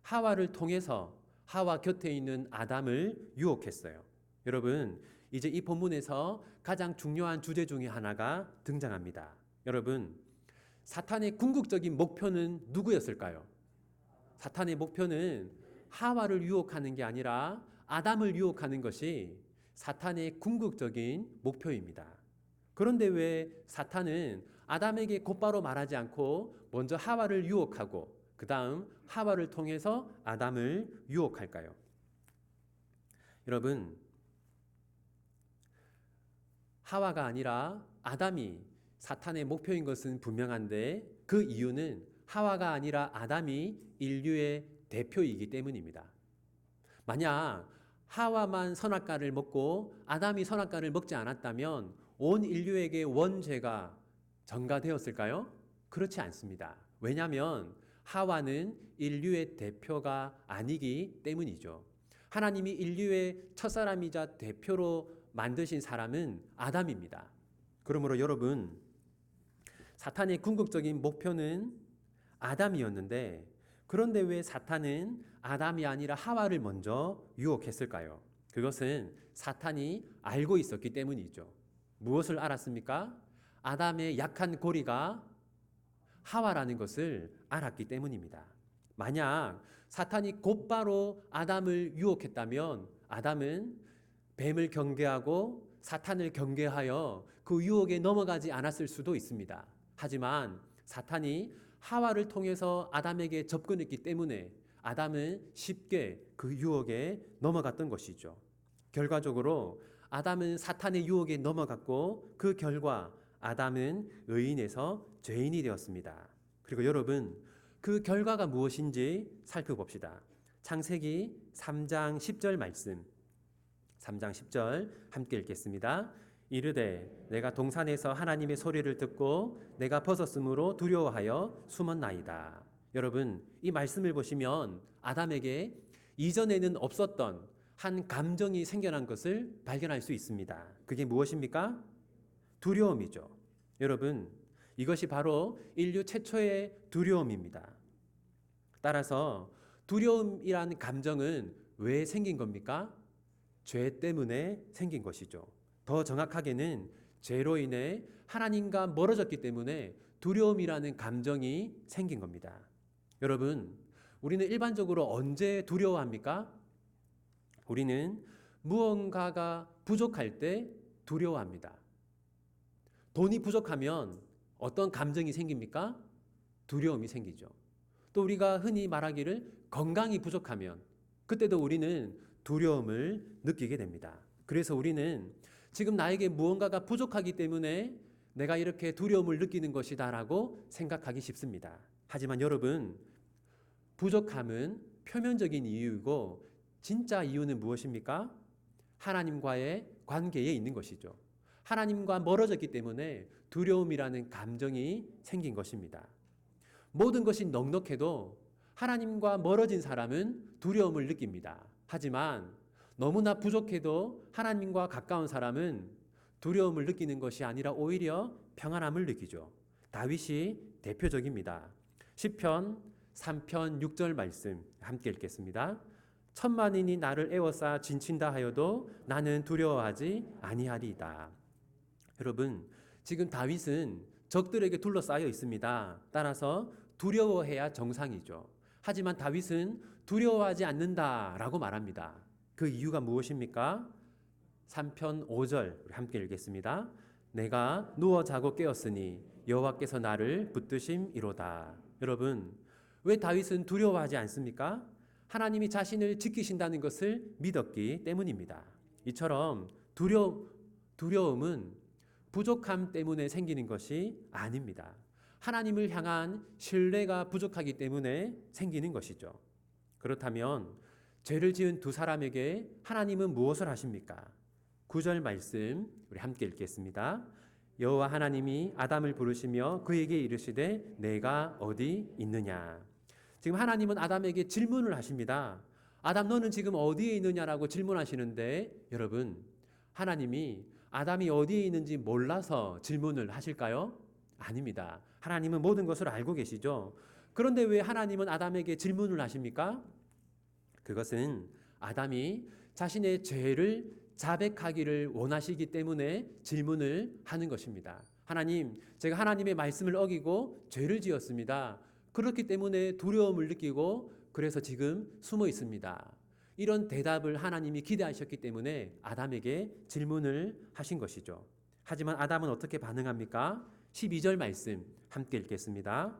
Speaker 5: 하와를 통해서 하와 곁에 있는 아담을 유혹했어요. 여러분, 이제 이 본문에서 가장 중요한 주제 중에 하나가 등장합니다. 여러분, 사탄의 궁극적인 목표는 누구였을까요? 사탄의 목표는 하와를 유혹하는 게 아니라 아담을 유혹하는 것이 사탄의 궁극적인 목표입니다. 그런데 왜 사탄은 아담에게 곧바로 말하지 않고 먼저 하와를 유혹하고 그 다음 하와를 통해서 아담을 유혹할까요? 여러분, 하와가 아니라 아담이 사탄의 목표인 것은 분명한데 그 이유는 하와가 아니라 아담이 인류의 대표이기 때문입니다. 만약 하와만 선악과를 먹고 아담이 선악과를 먹지 않았다면 온 인류에게 원죄가 전가되었을까요? 그렇지 않습니다. 왜냐하면 하와는 인류의 대표가 아니기 때문이죠. 하나님이 인류의 첫사람이자 대표로 만드신 사람은 아담입니다. 그러므로 여러분, 사탄의 궁극적인 목표는 아담이었는데 그런데 왜 사탄은 아담이 아니라 하와를 먼저 유혹했을까요? 그것은 사탄이 알고 있었기 때문이죠. 무엇을 알았습니까? 아담의 약한 고리가 하와라는 것을 알았기 때문입니다. 만약 사탄이 곧바로 아담을 유혹했다면 아담은 뱀을 경계하고 사탄을 경계하여 그 유혹에 넘어가지 않았을 수도 있습니다. 하지만 사탄이 하와를 통해서 아담에게 접근했기 때문에 아담은 쉽게 그 유혹에 넘어갔던 것이죠. 결과적으로 아담은 사탄의 유혹에 넘어갔고 그 결과 아담은 의인에서 죄인이 되었습니다. 그리고 여러분, 그 결과가 무엇인지 살펴봅시다. 창세기 3장 10절 말씀, 3장 10절 함께 읽겠습니다. 이르되 내가 동산에서 하나님의 소리를 듣고 내가 벗었으므로 두려워하여 숨었나이다. 여러분, 이 말씀을 보시면 아담에게 이전에는 없었던 한 감정이 생겨난 것을 발견할 수 있습니다. 그게 무엇입니까? 두려움이죠. 여러분, 이것이 바로 인류 최초의 두려움입니다. 따라서 두려움이라는 감정은 왜 생긴 겁니까? 죄 때문에 생긴 것이죠. 더 정확하게는 죄로 인해 하나님과 멀어졌기 때문에 두려움이라는 감정이 생긴 겁니다. 여러분, 우리는 일반적으로 언제 두려워합니까? 우리는 무언가가 부족할 때 두려워합니다. 돈이 부족하면 어떤 감정이 생깁니까? 두려움이 생기죠. 또 우리가 흔히 말하기를 건강이 부족하면 그때도 우리는 두려움을 느끼게 됩니다. 그래서 우리는 지금 나에게 무언가가 부족하기 때문에 내가 이렇게 두려움을 느끼는 것이다라고 생각하기 쉽습니다. 하지만 여러분, 부족함은 표면적인 이유이고 진짜 이유는 무엇입니까? 하나님과의 관계에 있는 것이죠. 하나님과 멀어졌기 때문에 두려움이라는 감정이 생긴 것입니다. 모든 것이 넉넉해도 하나님과 멀어진 사람은 두려움을 느낍니다. 하지만 너무나 부족해도 하나님과 가까운 사람은 두려움을 느끼는 것이 아니라 오히려 평안함을 느끼죠. 다윗이 대표적입니다. 시편 3편 6절 말씀 함께 읽겠습니다. 천만인이 나를 에워싸 진친다 하여도 나는 두려워하지 아니하리이다. 여러분, 지금 다윗은 적들에게 둘러싸여 있습니다. 따라서 두려워해야 정상이죠. 하지만 다윗은 두려워하지 않는다라고 말합니다. 그 이유가 무엇입니까? 3편 5절 우리 함께 읽겠습니다. 내가 누워 자고 깨었으니 여호와께서 나를 붙드심이로다. 여러분, 왜 다윗은 두려워하지 않습니까? 하나님이 자신을 지키신다는 것을 믿었기 때문입니다. 이처럼 두려움은 부족함 때문에 생기는 것이 아닙니다. 하나님을 향한 신뢰가 부족하기 때문에 생기는 것이죠. 그렇다면 죄를 지은 두 사람에게 하나님은 무엇을 하십니까? 9절 말씀 우리 함께 읽겠습니다. 여호와 하나님이 아담을 부르시며 그에게 이르시되 내가 어디 있느냐. 지금 하나님은 아담에게 질문을 하십니다. 아담, 너는 지금 어디에 있느냐라고 질문하시는데 여러분, 하나님이 아담이 어디에 있는지 몰라서 질문을 하실까요? 아닙니다. 하나님은 모든 것을 알고 계시죠. 그런데 왜 하나님은 아담에게 질문을 하십니까? 그것은 아담이 자신의 죄를 자백하기를 원하시기 때문에 질문을 하는 것입니다. 하나님, 제가 하나님의 말씀을 어기고 죄를 지었습니다. 그렇기 때문에 두려움을 느끼고 그래서 지금 숨어 있습니다. 이런 대답을 하나님이 기대하셨기 때문에 아담에게 질문을 하신 것이죠. 하지만 아담은 어떻게 반응합니까? 12절 말씀 함께 읽겠습니다.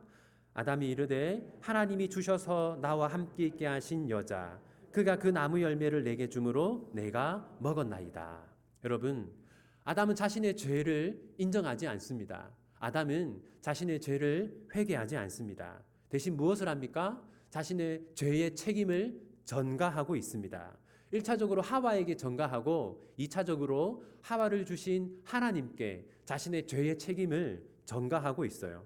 Speaker 5: 아담이 이르되 하나님이 주셔서 나와 함께 있게 하신 여자 그가 그 나무 열매를 내게 주므로 내가 먹었나이다. 여러분, 아담은 자신의 죄를 인정하지 않습니다. 아담은 자신의 죄를 회개하지 않습니다. 대신 무엇을 합니까? 자신의 죄의 책임을 전가하고 있습니다. 1차적으로 하와에게 전가하고 2차적으로 하와를 주신 하나님께 자신의 죄의 책임을 전가하고 있어요.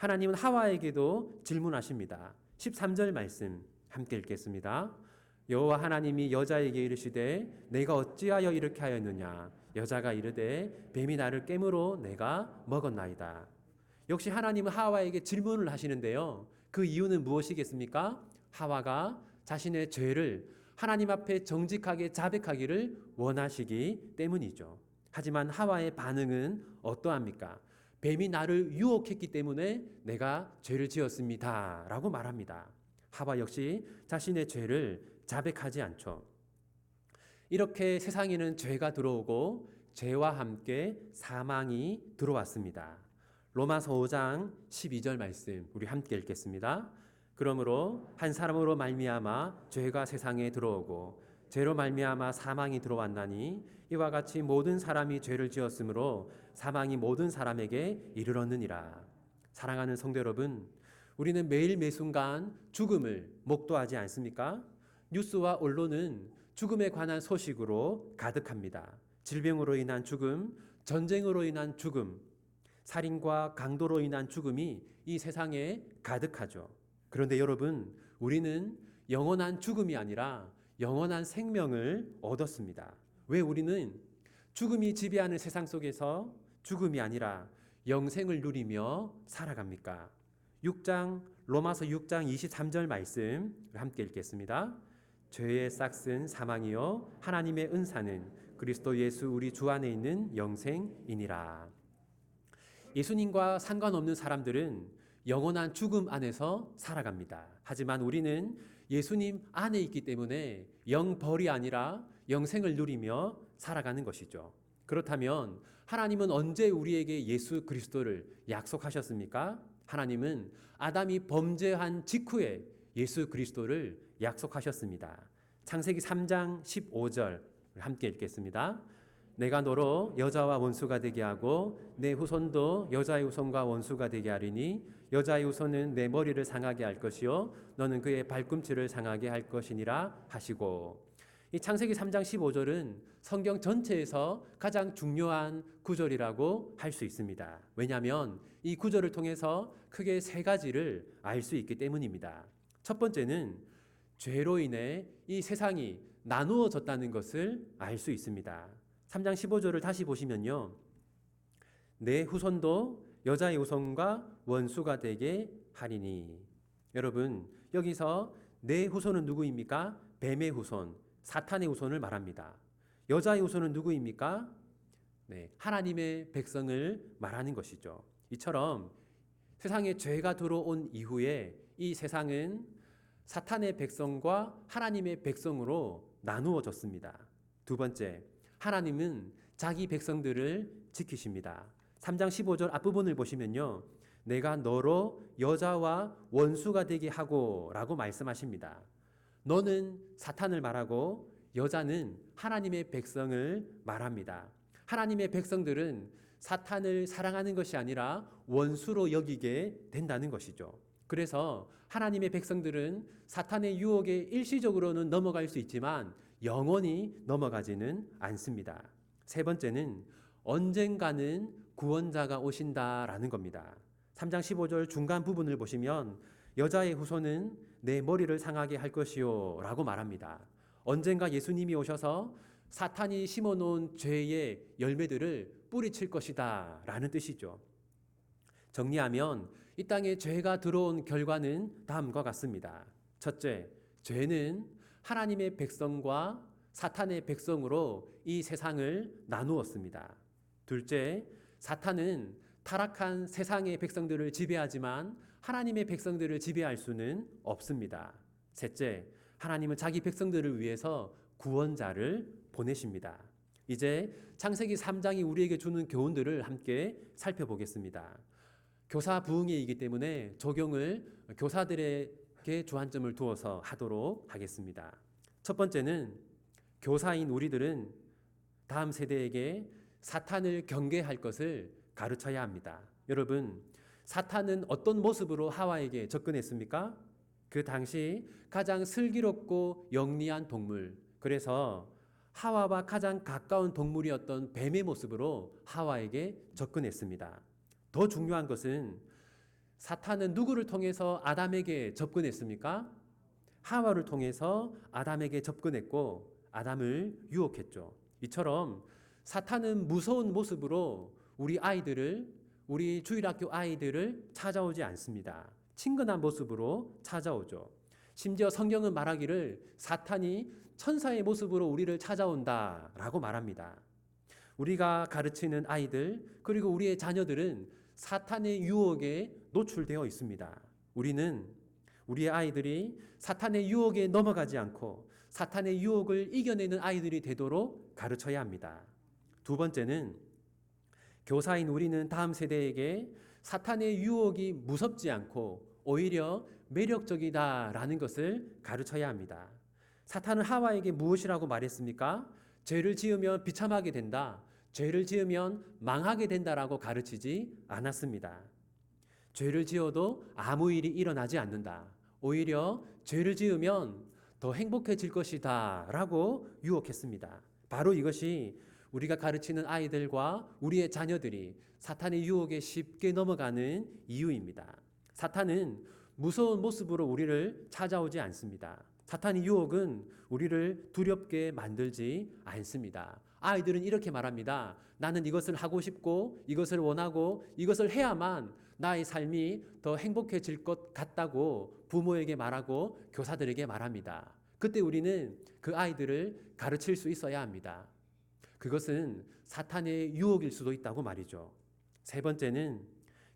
Speaker 5: 하나님은 하와에게도 질문하십니다. 13절 말씀 함께 읽겠습니다. 여호와 하나님이 여자에게 이르시되 내가 어찌하여 이렇게 하였느냐 여자가 이르되 뱀이 나를 깨므로 내가 먹었나이다. 역시 하나님은 하와에게 질문을 하시는데요. 그 이유는 무엇이겠습니까? 하와가 자신의 죄를 하나님 앞에 정직하게 자백하기를 원하시기 때문이죠. 하지만 하와의 반응은 어떠합니까? 뱀이 나를 유혹했기 때문에 내가 죄를 지었습니다 라고 말합니다. 하와 역시 자신의 죄를 자백하지 않죠. 이렇게 세상에는 죄가 들어오고 죄와 함께 사망이 들어왔습니다. 로마서 5장 12절 말씀 우리 함께 읽겠습니다. 그러므로 한 사람으로 말미암아 죄가 세상에 들어오고 죄로 말미암아 사망이 들어왔나니 이와 같이 모든 사람이 죄를 지었으므로 사망이 모든 사람에게 이르렀느니라. 사랑하는 성도 여러분, 우리는 매일 매순간 죽음을 목도하지 않습니까? 뉴스와 언론은 죽음에 관한 소식으로 가득합니다. 질병으로 인한 죽음, 전쟁으로 인한 죽음, 살인과 강도로 인한 죽음이 이 세상에 가득하죠. 그런데 여러분, 우리는 영원한 죽음이 아니라 영원한 생명을 얻었습니다. 왜 우리는 죽음이 지배하는 세상 속에서 죽음이 아니라 영생을 누리며 살아갑니까? 로마서 6장 23절 말씀 함께 읽겠습니다. 죄의 싹은 사망이요 하나님의 은사는 그리스도 예수 우리 주 안에 있는 영생이니라. 예수님과 상관없는 사람들은 영원한 죽음 안에서 살아갑니다. 하지만 우리는 예수님 안에 있기 때문에 영벌이 아니라 영생을 누리며 살아가는 것이죠. 그렇다면 하나님은 언제 우리에게 예수 그리스도를 약속하셨습니까? 하나님은 아담이 범죄한 직후에 예수 그리스도를 약속하셨습니다. 창세기 3장 15절 함께 읽겠습니다. 내가 너로 여자와 원수가 되게 하고 내 후손도 여자의 후손과 원수가 되게 하리니 여자의 후손은 내 머리를 상하게 할 것이요 너는 그의 발꿈치를 상하게 할 것이니라 하시고, 이 창세기 3장 15절은 성경 전체에서 가장 중요한 구절이라고 할 수 있습니다. 왜냐하면 이 구절을 통해서 크게 세 가지를 알 수 있기 때문입니다. 첫 번째는 죄로 인해 이 세상이 나누어졌다는 것을 알 수 있습니다. 3장 15절을 다시 보시면요. 내 후손도 여자의 후손과 원수가 되게 하리니. 여러분, 여기서 내 후손은 누구입니까? 뱀의 후손, 사탄의 후손을 말합니다. 여자의 후손은 누구입니까? 네, 하나님의 백성을 말하는 것이죠. 이처럼 세상에 죄가 들어온 이후에 이 세상은 사탄의 백성과 하나님의 백성으로 나누어졌습니다. 두 번째, 하나님은 자기 백성들을 지키십니다. 3장 15절 앞부분을 보시면요. 내가 너로 여자와 원수가 되게 하고 라고 말씀하십니다. 너는 사탄을 말하고 여자는 하나님의 백성을 말합니다. 하나님의 백성들은 사탄을 사랑하는 것이 아니라 원수로 여기게 된다는 것이죠. 그래서 하나님의 백성들은 사탄의 유혹에 일시적으로는 넘어갈 수 있지만 영원히 넘어가지는 않습니다. 세 번째는 언젠가는 구원자가 오신다라는 겁니다. 3장 15절 중간 부분을 보시면 여자의 후손은 내 머리를 상하게 할 것이요 라고 말합니다. 언젠가 예수님이 오셔서 사탄이 심어놓은 죄의 열매들을 뿌리칠 것이다 라는 뜻이죠. 정리하면 이 땅에 죄가 들어온 결과는 다음과 같습니다. 첫째, 죄는 하나님의 백성과 사탄의 백성으로 이 세상을 나누었습니다. 둘째, 사탄은 타락한 세상의 백성들을 지배하지만 하나님의 백성들을 지배할 수는 없습니다. 셋째, 하나님은 자기 백성들을 위해서 구원자를 보내십니다. 이제 창세기 3장이 우리에게 주는 교훈들을 함께 살펴보겠습니다. 교사 부흥회이기 때문에 적용을 교사들에게 주안점을 두어서 하도록 하겠습니다. 첫 번째는 교사인 우리들은 다음 세대에게 사탄을 경계할 것을 가르쳐야 합니다. 여러분, 사탄은 어떤 모습으로 하와에게 접근했습니까? 그 당시 가장 슬기롭고 영리한 동물, 그래서 하와와 가장 가까운 동물이었던 뱀의 모습으로 하와에게 접근했습니다. 더 중요한 것은 사탄은 누구를 통해서 아담에게 접근했습니까? 하와를 통해서 아담에게 접근했고 아담을 유혹했죠. 이처럼 사탄은 무서운 모습으로 우리 주일학교 아이들을 찾아오지 않습니다. 친근한 모습으로 찾아오죠. 심지어 성경은 말하기를 사탄이 천사의 모습으로 우리를 찾아온다라고 말합니다. 우리가 가르치는 아이들 그리고 우리의 자녀들은 사탄의 유혹에 노출되어 있습니다. 우리의 아이들이 사탄의 유혹에 넘어가지 않고 사탄의 유혹을 이겨내는 아이들이 되도록 가르쳐야 합니다. 두 번째는 교사인 우리는 다음 세대에게 사탄의 유혹이 무섭지 않고 오히려 매력적이다라는 것을 가르쳐야 합니다. 사탄은 하와에게 무엇이라고 말했습니까? 죄를 지으면 비참하게 된다. 죄를 지으면 망하게 된다라고 가르치지 않았습니다. 죄를 지어도 아무 일이 일어나지 않는다. 오히려 죄를 지으면 더 행복해질 것이다 라고 유혹했습니다. 바로 이것이 우리가 가르치는 아이들과 우리의 자녀들이 사탄의 유혹에 쉽게 넘어가는 이유입니다. 사탄은 무서운 모습으로 우리를 찾아오지 않습니다. 사탄의 유혹은 우리를 두렵게 만들지 않습니다. 아이들은 이렇게 말합니다. 나는 이것을 하고 싶고 이것을 원하고 이것을 해야만 나의 삶이 더 행복해질 것 같다고 부모에게 말하고 교사들에게 말합니다. 그때 우리는 그 아이들을 가르칠 수 있어야 합니다. 그것은 사탄의 유혹일 수도 있다고 말이죠. 세 번째는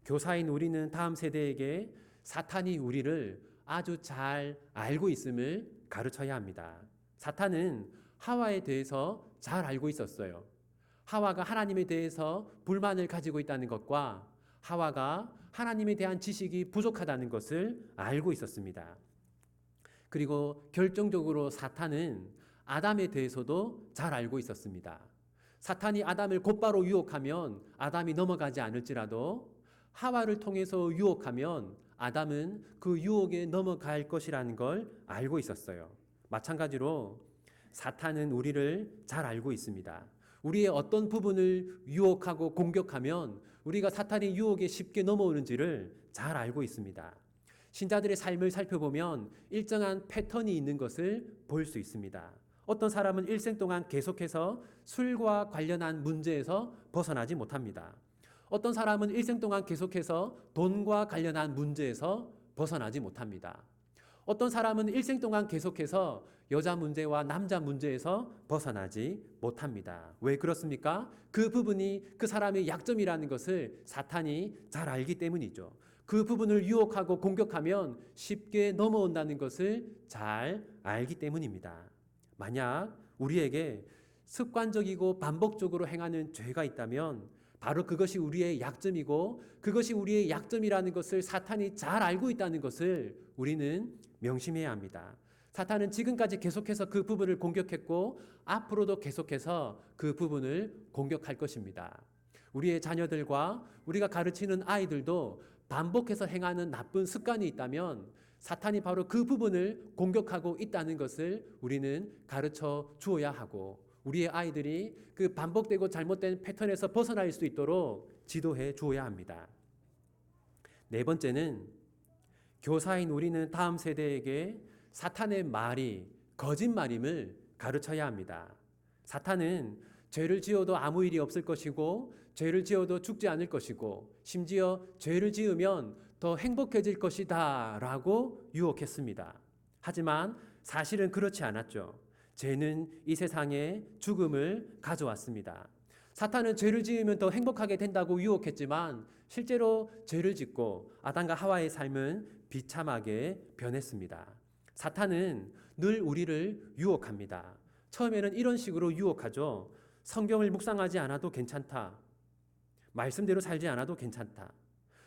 Speaker 5: 교사인 우리는 다음 세대에게 사탄이 우리를 아주 잘 알고 있음을 가르쳐야 합니다. 사탄은 하와에 대해서 잘 알고 있었어요. 하와가 하나님에 대해서 불만을 가지고 있다는 것과 하와가 하나님에 대한 지식이 부족하다는 것을 알고 있었습니다. 그리고 결정적으로 사탄은 아담에 대해서도 잘 알고 있었습니다. 사탄이 아담을 곧바로 유혹하면 아담이 넘어가지 않을지라도 하와를 통해서 유혹하면 아담은 그 유혹에 넘어갈 것이라는 걸 알고 있었어요. 마찬가지로 사탄은 우리를 잘 알고 있습니다. 우리의 어떤 부분을 유혹하고 공격하면 우리가 사탄의 유혹에 쉽게 넘어오는지를 잘 알고 있습니다. 신자들의 삶을 살펴보면 일정한 패턴이 있는 것을 볼 수 있습니다. 어떤 사람은 일생 동안 계속해서 술과 관련한 문제에서 벗어나지 못합니다. 어떤 사람은 일생 동안 계속해서 돈과 관련한 문제에서 벗어나지 못합니다. 어떤 사람은 일생 동안 계속해서 여자 문제와 남자 문제에서 벗어나지 못합니다. 왜 그렇습니까? 그 부분이 그 사람의 약점이라는 것을 사탄이 잘 알기 때문이죠. 그 부분을 유혹하고 공격하면 쉽게 넘어온다는 것을 잘 알기 때문입니다. 만약 우리에게 습관적이고 반복적으로 행하는 죄가 있다면 바로 그것이 우리의 약점이고 그것이 우리의 약점이라는 것을 사탄이 잘 알고 있다는 것을 우리는 명심해야 합니다. 사탄은 지금까지 계속해서 그 부분을 공격했고 앞으로도 계속해서 그 부분을 공격할 것입니다. 우리의 자녀들과 우리가 가르치는 아이들도 반복해서 행하는 나쁜 습관이 있다면 사탄이 바로 그 부분을 공격하고 있다는 것을 우리는 가르쳐 주어야 하고 우리의 아이들이 그 반복되고 잘못된 패턴에서 벗어날 수 있도록 지도해 주어야 합니다. 네 번째는 교사인 우리는 다음 세대에게 사탄의 말이 거짓말임을 가르쳐야 합니다. 사탄은 죄를 지어도 아무 일이 없을 것이고 죄를 지어도 죽지 않을 것이고 심지어 죄를 지으면 더 행복해질 것이다 라고 유혹했습니다. 하지만 사실은 그렇지 않았죠. 죄는 이 세상에 죽음을 가져왔습니다. 사탄은 죄를 지으면 더 행복하게 된다고 유혹했지만 실제로 죄를 짓고 아담과 하와의 삶은 비참하게 변했습니다. 사탄은 늘 우리를 유혹합니다. 처음에는 이런 식으로 유혹하죠. 성경을 묵상하지 않아도 괜찮다. 말씀대로 살지 않아도 괜찮다.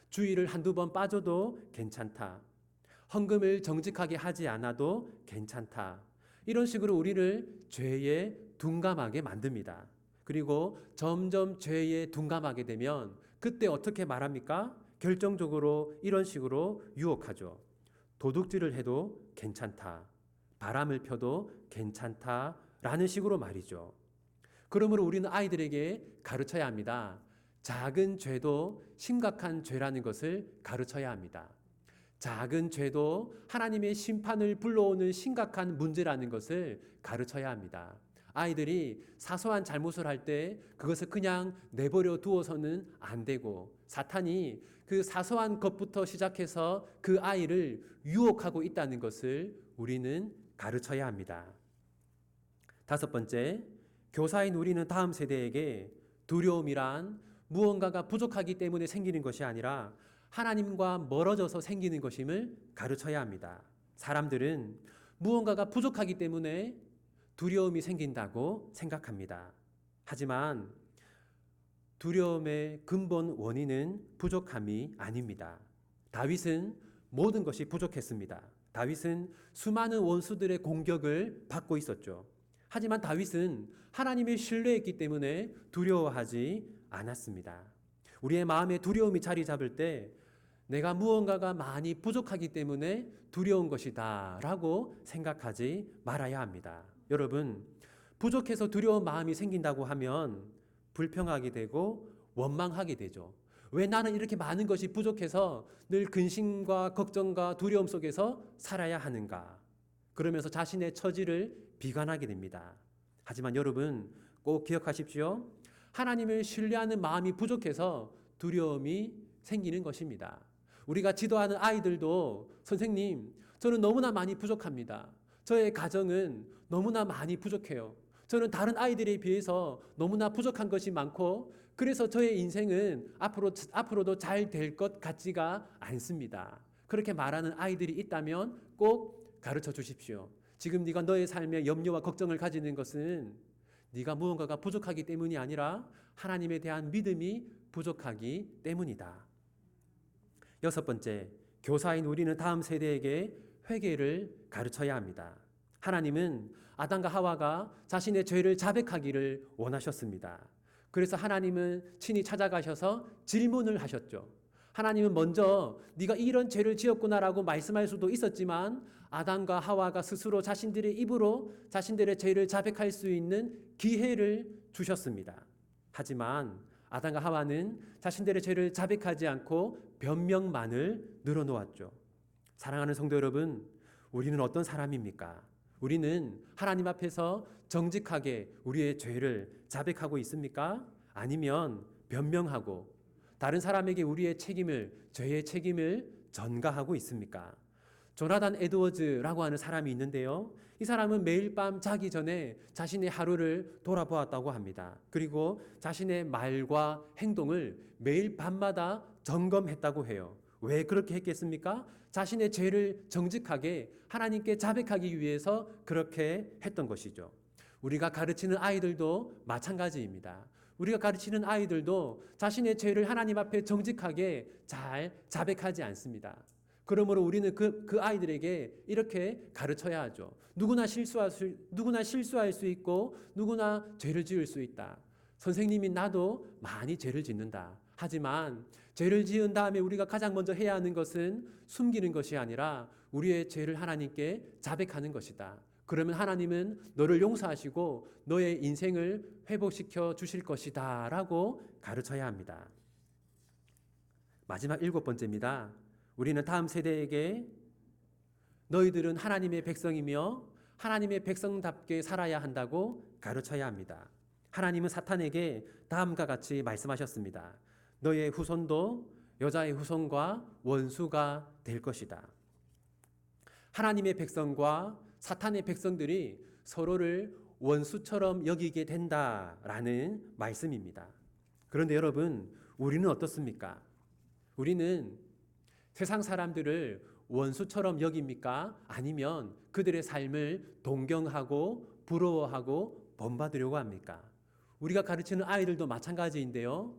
Speaker 5: 주일을 한두 번 빠져도 괜찮다. 헌금을 정직하게 하지 않아도 괜찮다. 이런 식으로 우리를 죄에 둔감하게 만듭니다. 그리고 점점 죄에 둔감하게 되면 그때 어떻게 말합니까? 결정적으로 이런 식으로 유혹하죠. 도둑질을 해도 괜찮다. 바람을 펴도 괜찮다. 라는 식으로 말이죠. 그러므로 우리는 아이들에게 가르쳐야 합니다. 작은 죄도 심각한 죄라는 것을 가르쳐야 합니다. 작은 죄도 하나님의 심판을 불러오는 심각한 문제라는 것을 가르쳐야 합니다. 아이들이 사소한 잘못을 할 때 그것을 그냥 내버려 두어서는 안 되고 사탄이 그 사소한 것부터 시작해서 그 아이를 유혹하고 있다는 것을 우리는 가르쳐야 합니다. 다섯 번째, 교사인 우리는 다음 세대에게 두려움이란 무언가가 부족하기 때문에 생기는 것이 아니라 하나님과 멀어져서 생기는 것임을 가르쳐야 합니다. 사람들은 무언가가 부족하기 때문에 두려움이 생긴다고 생각합니다. 하지만 두려움의 근본 원인은 부족함이 아닙니다. 다윗은 모든 것이 부족했습니다. 다윗은 수많은 원수들의 공격을 받고 있었죠. 하지만 다윗은 하나님을 신뢰했기 때문에 두려워하지 않았습니다. 우리의 마음에 두려움이 자리 잡을 때 내가 무언가가 많이 부족하기 때문에 두려운 것이다 라고 생각하지 말아야 합니다. 여러분, 부족해서 두려운 마음이 생긴다고 하면 불평하게 되고 원망하게 되죠. 왜 나는 이렇게 많은 것이 부족해서 늘 근심과 걱정과 두려움 속에서 살아야 하는가? 그러면서 자신의 처지를 비관하게 됩니다. 하지만 여러분 꼭 기억하십시오. 하나님을 신뢰하는 마음이 부족해서 두려움이 생기는 것입니다. 우리가 지도하는 아이들도 선생님, 저는 너무나 많이 부족합니다. 저의 가정은 너무나 많이 부족해요. 저는 다른 아이들에 비해서 너무나 부족한 것이 많고 그래서 저의 인생은 앞으로도 잘 될 것 같지가 않습니다. 그렇게 말하는 아이들이 있다면 꼭 가르쳐 주십시오. 지금 네가 너의 삶에 염려와 걱정을 가지는 것은 네가 무언가가 부족하기 때문이 아니라 하나님에 대한 믿음이 부족하기 때문이다. 여섯 번째, 교사인 우리는 다음 세대에게 회개를 가르쳐야 합니다. 하나님은 아담과 하와가 자신의 죄를 자백하기를 원하셨습니다. 그래서 하나님은 친히 찾아가셔서 질문을 하셨죠. 하나님은 먼저 네가 이런 죄를 지었구나라고 말씀할 수도 있었지만 아담과 하와가 스스로 자신들의 입으로 자신들의 죄를 자백할 수 있는 기회를 주셨습니다. 하지만 아담과 하와는 자신들의 죄를 자백하지 않고 변명만을 늘어놓았죠. 사랑하는 성도 여러분, 우리는 어떤 사람입니까? 우리는 하나님 앞에서 정직하게 우리의 죄를 자백하고 있습니까? 아니면 변명하고 다른 사람에게 우리의 책임을, 죄의 책임을 전가하고 있습니까? 조나단 에드워즈라고 하는 사람이 있는데요. 이 사람은 매일 밤 자기 전에 자신의 하루를 돌아보았다고 합니다. 그리고 자신의 말과 행동을 매일 밤마다 점검했다고 해요. 왜 그렇게 했겠습니까? 자신의 죄를 정직하게 하나님께 자백하기 위해서 그렇게 했던 것이죠. 우리가 가르치는 아이들도 마찬가지입니다. 우리가 가르치는 아이들도 자신의 죄를 하나님 앞에 정직하게 잘 자백하지 않습니다. 그러므로 우리는 그 아이들에게 이렇게 가르쳐야 하죠. 누구나 실수할 수 있고 누구나 죄를 지을 수 있다. 선생님인 나도 많이 죄를 짓는다. 하지만 죄를 지은 다음에 우리가 가장 먼저 해야 하는 것은 숨기는 것이 아니라 우리의 죄를 하나님께 자백하는 것이다. 그러면 하나님은 너를 용서하시고 너의 인생을 회복시켜 주실 것이다 라고 가르쳐야 합니다. 마지막 일곱 번째입니다. 우리는 다음 세대에게 너희들은 하나님의 백성이며 하나님의 백성답게 살아야 한다고 가르쳐야 합니다. 하나님은 사탄에게 다음과 같이 말씀하셨습니다. 너의 후손도 여자의 후손과 원수가 될 것이다. 하나님의 백성과 사탄의 백성들이 서로를 원수처럼 여기게 된다라는 말씀입니다. 그런데 여러분, 우리는 어떻습니까? 우리는 세상 사람들을 원수처럼 여깁니까? 아니면 그들의 삶을 동경하고 부러워하고 본받으려고 합니까? 우리가 가르치는 아이들도 마찬가지인데요.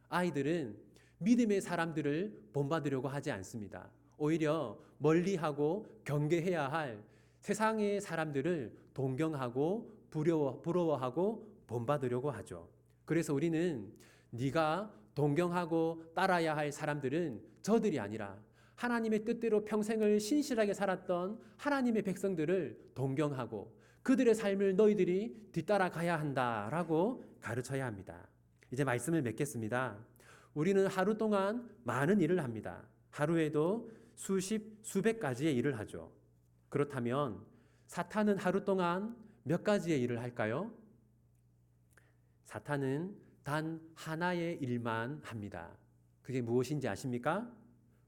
Speaker 5: 아이들은 믿음의 사람들을 본받으려고 하지 않습니다. 오히려 멀리하고 경계해야 할 세상의 사람들을 동경하고 부러워하고 본받으려고 하죠. 그래서 우리는 네가 동경하고 따라야 할 사람들은 저들이 아니라 하나님의 뜻대로 평생을 신실하게 살았던 하나님의 백성들을 동경하고 그들의 삶을 너희들이 뒤따라가야 한다라고 가르쳐야 합니다. 이제 말씀을 맺겠습니다. 우리는 하루 동안 많은 일을 합니다. 하루에도 수십, 수백 가지의 일을 하죠. 그렇다면 사탄은 하루 동안 몇 가지의 일을 할까요? 사탄은 단 하나의 일만 합니다. 그게 무엇인지 아십니까?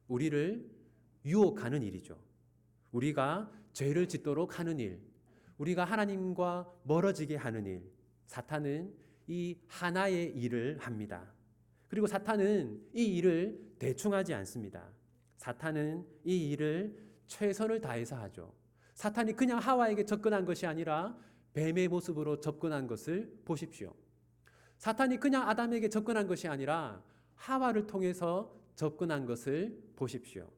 Speaker 5: 우리를 유혹하는 일이죠. 우리가 죄를 짓도록 하는 일, 우리가 하나님과 멀어지게 하는 일, 사탄은 이 하나의 일을 합니다. 그리고 사탄은 이 일을 대충 하지 않습니다. 사탄은 이 일을 최선을 다해서 하죠. 사탄이 그냥 하와에게 접근한 것이 아니라 뱀의 모습으로 접근한 것을 보십시오. 사탄이 그냥 아담에게 접근한 것이 아니라 하와를 통해서 접근한 것을 보십시오.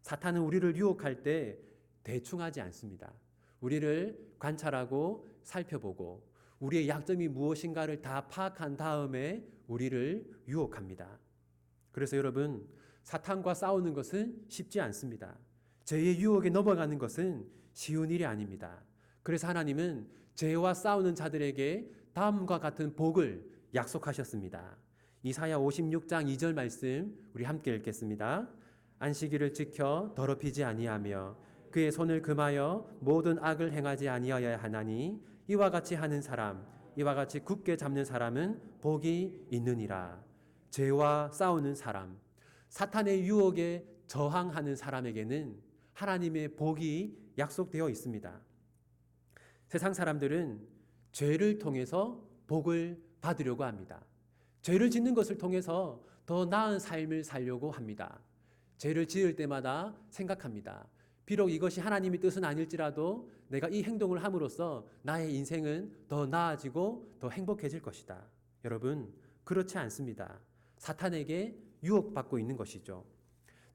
Speaker 5: 사탄은 우리를 유혹할 때 대충 하지 않습니다. 우리를 관찰하고 살펴보고 우리의 약점이 무엇인가를 다 파악한 다음에 우리를 유혹합니다. 그래서 여러분, 사탄과 싸우는 것은 쉽지 않습니다. 죄의 유혹에 넘어가는 것은 쉬운 일이 아닙니다. 그래서 하나님은 죄와 싸우는 자들에게 다음과 같은 복을 약속하셨습니다. 이사야 56장 2절 말씀 우리 함께 읽겠습니다. 안식일을 지켜 더럽히지 아니하며 그의 손을 금하여 모든 악을 행하지 아니하여야 하나니 이와 같이 하는 사람, 이와 같이 굳게 잡는 사람은 복이 있느니라. 죄와 싸우는 사람, 사탄의 유혹에 저항하는 사람에게는 하나님의 복이 약속되어 있습니다. 세상 사람들은 죄를 통해서 복을 받으려고 합니다. 죄를 짓는 것을 통해서 더 나은 삶을 살려고 합니다. 죄를 지을 때마다 생각합니다. 비록 이것이 하나님의 뜻은 아닐지라도 내가 이 행동을 함으로써 나의 인생은 더 나아지고 더 행복해질 것이다. 여러분, 그렇지 않습니다. 사탄에게 유혹받고 있는 것이죠.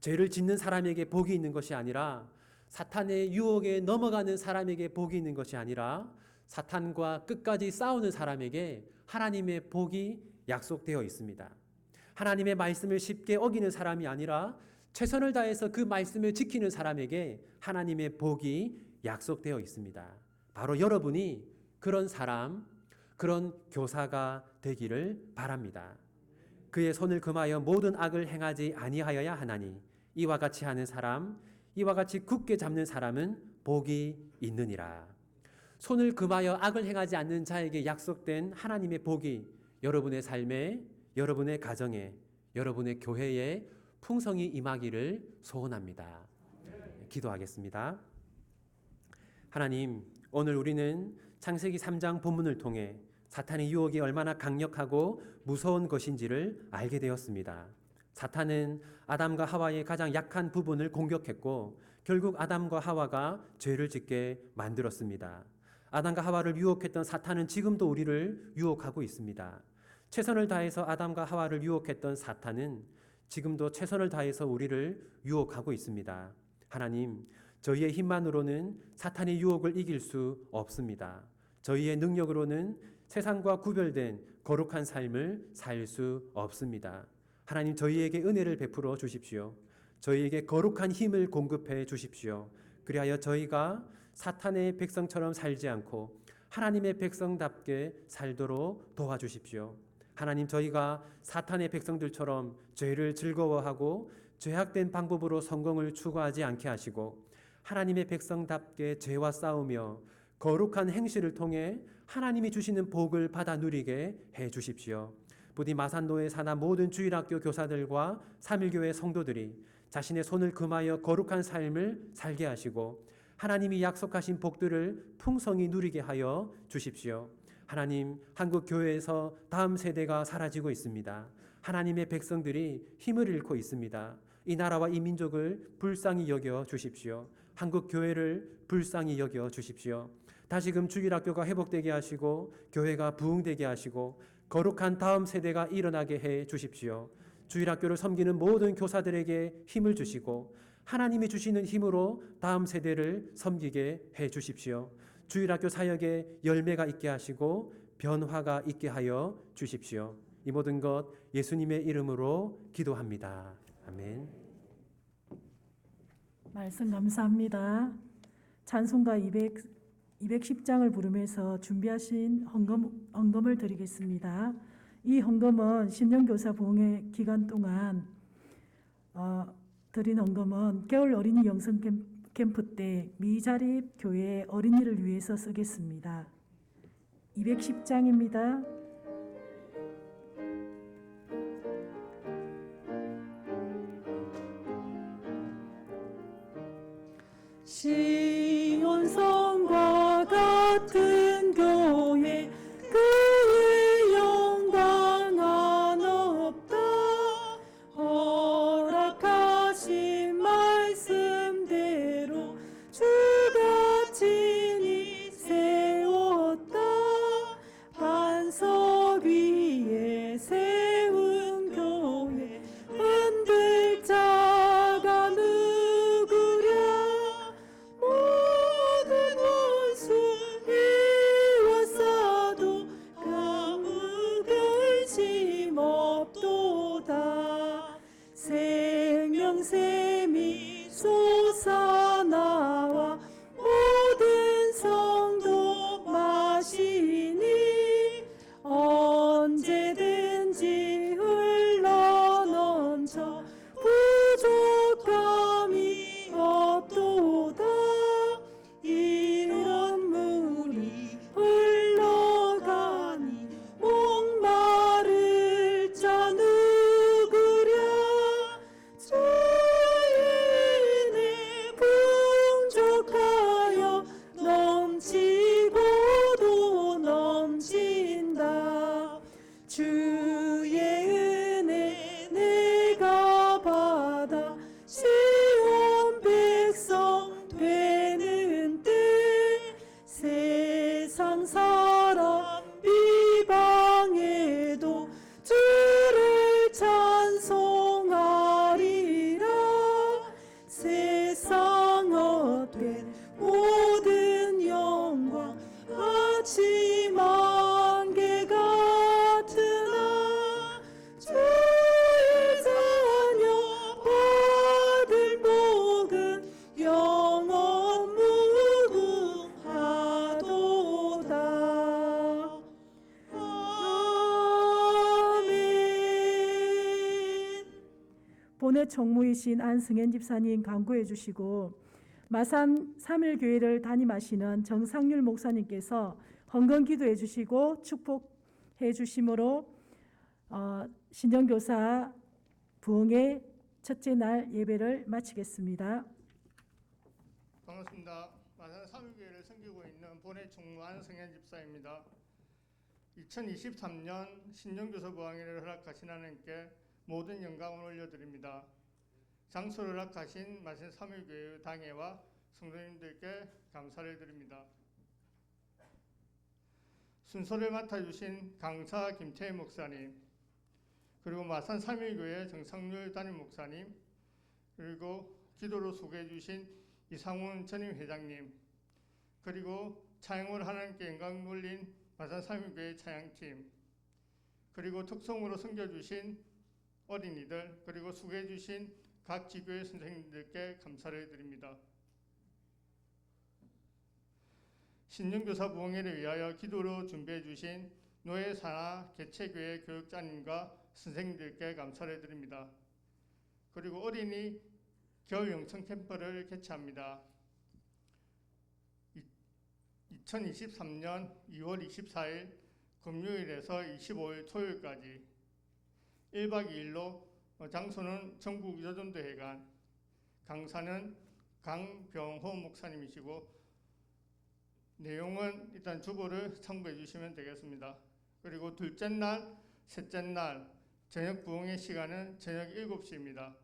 Speaker 5: 죄를 짓는 사람에게 복이 있는 것이 아니라 사탄의 유혹에 넘어가는 사람에게 복이 있는 것이 아니라 사탄과 끝까지 싸우는 사람에게 하나님의 복이 약속되어 있습니다. 하나님의 말씀을 쉽게 어기는 사람이 아니라 최선을 다해서 그 말씀을 지키는 사람에게 하나님의 복이 약속되어 있습니다. 바로 여러분이 그런 사람, 그런 교사가 되기를 바랍니다. 그의 손을 금하여 모든 악을 행하지 아니하여야 하나니 이와 같이 하는 사람, 이와 같이 굳게 잡는 사람은 복이 있느니라. 손을 금하여 악을 행하지 않는 자에게 약속된 하나님의 복이 여러분의 삶에, 여러분의 가정에, 여러분의 교회에 풍성히 임하기를 소원합니다. 기도하겠습니다. 하나님, 오늘 우리는 창세기 3장 본문을 통해 사탄의 유혹이 얼마나 강력하고 무서운 것인지를 알게 되었습니다. 사탄은 아담과 하와의 가장 약한 부분을 공격했고 결국 아담과 하와가 죄를 짓게 만들었습니다. 아담과 하와를 유혹했던 사탄은 지금도 우리를 유혹하고 있습니다. 최선을 다해서 아담과 하와를 유혹했던 사탄은 지금도 최선을 다해서 우리를 유혹하고 있습니다. 하나님, 저희의 힘만으로는 사탄의 유혹을 이길 수 없습니다. 저희의 능력으로는 세상과 구별된 거룩한 삶을 살 수 없습니다. 하나님, 저희에게 은혜를 베풀어 주십시오. 저희에게 거룩한 힘을 공급해 주십시오. 그리하여 저희가 사탄의 백성처럼 살지 않고 하나님의 백성답게 살도록 도와주십시오. 하나님, 저희가 사탄의 백성들처럼 죄를 즐거워하고 죄악된 방법으로 성공을 추구하지 않게 하시고 하나님의 백성답게 죄와 싸우며 거룩한 행실을 통해 하나님이 주시는 복을 받아 누리게 해 주십시오. 부디 마산도에 사나 모든 주일학교 교사들과 삼일교회 성도들이 자신의 손을 금하여 거룩한 삶을 살게 하시고 하나님이 약속하신 복들을 풍성히 누리게 하여 주십시오. 하나님, 한국 교회에서 다음 세대가 사라지고 있습니다. 하나님의 백성들이 힘을 잃고 있습니다. 이 나라와 이 민족을 불쌍히 여겨 주십시오. 한국 교회를 불쌍히 여겨 주십시오. 다시금 주일학교가 회복되게 하시고 교회가 부흥되게 하시고 거룩한 다음 세대가 일어나게 해 주십시오. 주일학교를 섬기는 모든 교사들에게 힘을 주시고 하나님이 주시는 힘으로 다음 세대를 섬기게 해 주십시오. 주일학교 사역에 열매가 있게 하시고 변화가 있게 하여 주십시오. 이 모든 것 예수님의 이름으로 기도합니다. 아멘.
Speaker 2: 말씀 감사합니다. 찬송가 210장을 부르면서 준비하신 헌금을 드리겠습니다. 이 헌금은 신령교사 부흥회 기간 동안 드린 헌금은 겨울 어린이 영성 캠프 때 미자립 교회 어린이를 위해서 쓰겠습니다. 210장입니다.
Speaker 3: 시온성과 같은 교회 그의 영광은 없다. 허락하신 말씀대로 주가 친히 세웠다. 반석 위에 세운 교회 흔들 자가 누구랴. 모든 원수 이워싸도 아무 근심 없도다. 생명샘이 솟아나와 모든 성도 마시니 언제든지 흘러넘쳐 부족함이 없도다. 이런 물이 흘러가니 목마를 자 누구랴. 주의 은혜 풍족하여 넘치고도 넘친다. 주의 은혜 내가 받아 시온 백성 되는 때 세상 사람 비방해도 주를 찬송하리라. 세상 헛된 모든 영광 아침 안개 같으나 주의 자녀 받을 복은 영원 무궁하도다. 아멘.
Speaker 2: 본회 총무이신 안승현 집사님 강구해 주시고 마산 3일교회를 담임하시는 정상률 목사님께서 헌금 기도해 주시고 축복해 주심으로 신정교사 부흥회 첫째 날 예배를 마치겠습니다.
Speaker 6: 반갑습니다. 마산 3일교회를 섬기고 있는 본회 총무 안승현 집사입니다. 2023년 신정교사 부흥회를 허락하신 하나님께 모든 영광을 올려드립니다. 장소를 허락하신 마산 3일교회 당회와 성도님들께 감사를 드립니다. 순서를 맡아주신 강사 김태희 목사님, 그리고 마산 3일교회 정상률 담임 목사님, 그리고 기도로 소개해 주신 이상훈 전임 회장님, 그리고 차영을 하나님께 영광 돌린 마산 3일교회 차양팀, 그리고 특성으로 섬겨주신 어린이들, 그리고 수고해 주신 각 지교회 선생님들께 감사를 드립니다. 신정교사 부흥회를 위하여 기도로 준비해 주신 노예사나 개체교회 교육자님과 선생님들께 감사를 드립니다. 그리고 어린이 겨울 영성 캠프를 개최합니다. 2023년 2월 24일 금요일에서 25일 토요일까지 1박 2일로 장소는 전국 여전도회관, 강사는 강병호 목사님이시고 내용은 일단 주보를 참고해 주시면 되겠습니다. 그리고 둘째 날, 셋째 날 저녁 부흥회 시간은 저녁 7시입니다.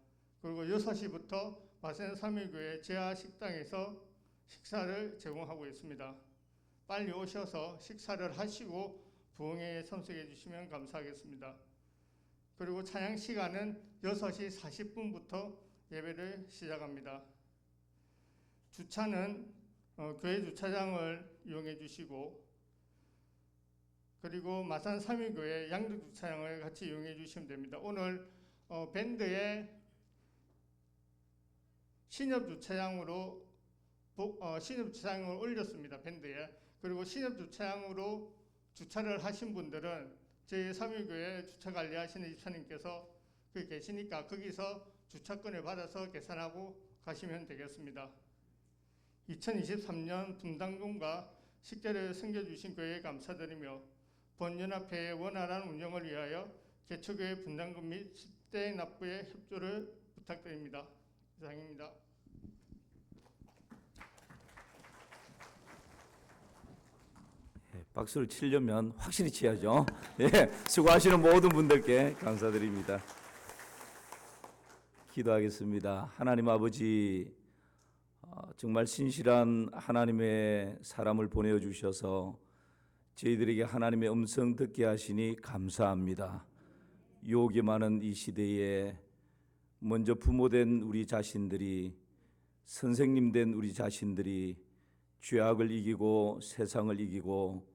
Speaker 6: 그리고 6시부터 마산 3일교회 지하 식당에서 식사를 제공하고 있습니다. 빨리 오셔서 식사를 하시고 부흥회에 참석해 주시면 감사하겠습니다. 그리고 찬양 시간은 6시 40분부터 예배를 시작합니다. 주차는 교회 주차장을 이용해 주시고, 그리고 마산 삼일교회 양도 주차장을 같이 이용해 주시면 됩니다. 오늘 밴드에 신협 주차장으로 올렸습니다. 밴드에. 그리고 신협 주차장으로 주차를 하신 분들은 저희 삼일교회 주차 관리하시는 집사님께서 거기 계시니까 거기서 주차권을 받아서 계산하고 가시면 되겠습니다. 2023년 분당금과 식재를 섬겨주신 교회에 감사드리며 본연합회의 원활한 운영을 위하여 개초교회 분담금 및 10대 납부의 협조를 부탁드립니다. 이상입니다.
Speaker 7: 박수를 치려면 확실히 치야죠. 예, 수고하시는 모든 분들께 감사드립니다. 기도하겠습니다. 하나님 아버지, 정말 신실한 하나님의 사람을 보내어 주셔서 저희들에게 하나님의 음성 듣게 하시니 감사합니다. 유혹이 많은 이 시대에 먼저 부모된 우리 자신들이, 선생님 된 우리 자신들이 죄악을 이기고 세상을 이기고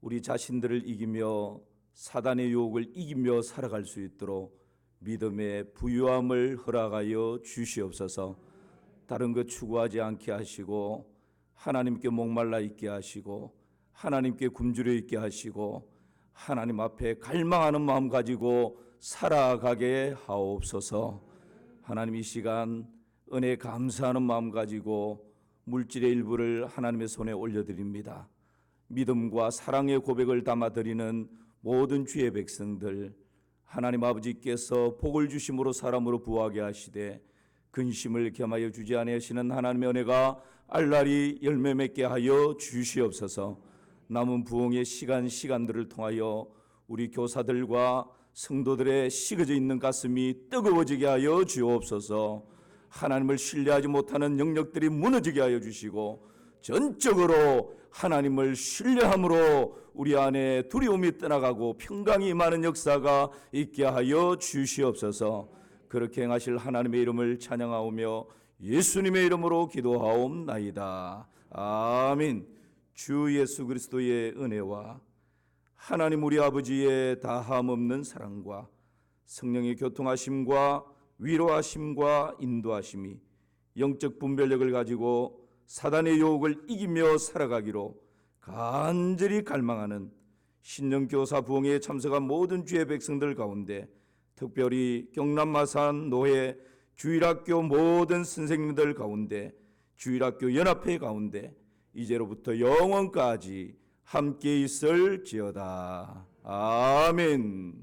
Speaker 7: 우리 자신들을 이기며 사단의 유혹을 이기며 살아갈 수 있도록 믿음의 부유함을 허락하여 주시옵소서. 다른 것 추구하지 않게 하시고 하나님께 목말라 있게 하시고 하나님께 굶주려 있게 하시고 하나님 앞에 갈망하는 마음 가지고 살아가게 하옵소서. 하나님, 이 시간 은혜 감사하는 마음 가지고 물질의 일부를 하나님의 손에 올려드립니다. 믿음과 사랑의 고백을 담아드리는 모든 주의 백성들, 하나님 아버지께서 복을 주심으로 사람으로 부하게 하시되 근심을 겸하여 주지 아니하시는 하나님의 은혜가 알날이 열매 맺게 하여 주시옵소서. 남은 부흥의 시간들을 통하여 우리 교사들과 성도들의 식어져 있는 가슴이 뜨거워지게 하여 주옵소서. 하나님을 신뢰하지 못하는 영역들이 무너지게 하여 주시고 전적으로 하나님을 신뢰함으로 우리 안에 두려움이 떠나가고 평강이 임하는 역사가 있게 하여 주시옵소서. 그렇게 행하실 하나님의 이름을 찬양하오며 예수님의 이름으로 기도하옵나이다. 아멘. 주 예수 그리스도의 은혜와 하나님 우리 아버지의 다함없는 사랑과 성령의 교통하심과 위로하심과 인도하심이 영적 분별력을 가지고 사단의 유혹을 이기며 살아가기로 간절히 갈망하는 신령교사 부흥회에 참석한 모든 주의 백성들 가운데, 특별히 경남 마산 노회 주일학교 모든 선생님들 가운데, 주일학교 연합회 가운데 이제로부터 영원까지 함께 있을지어다. 아멘.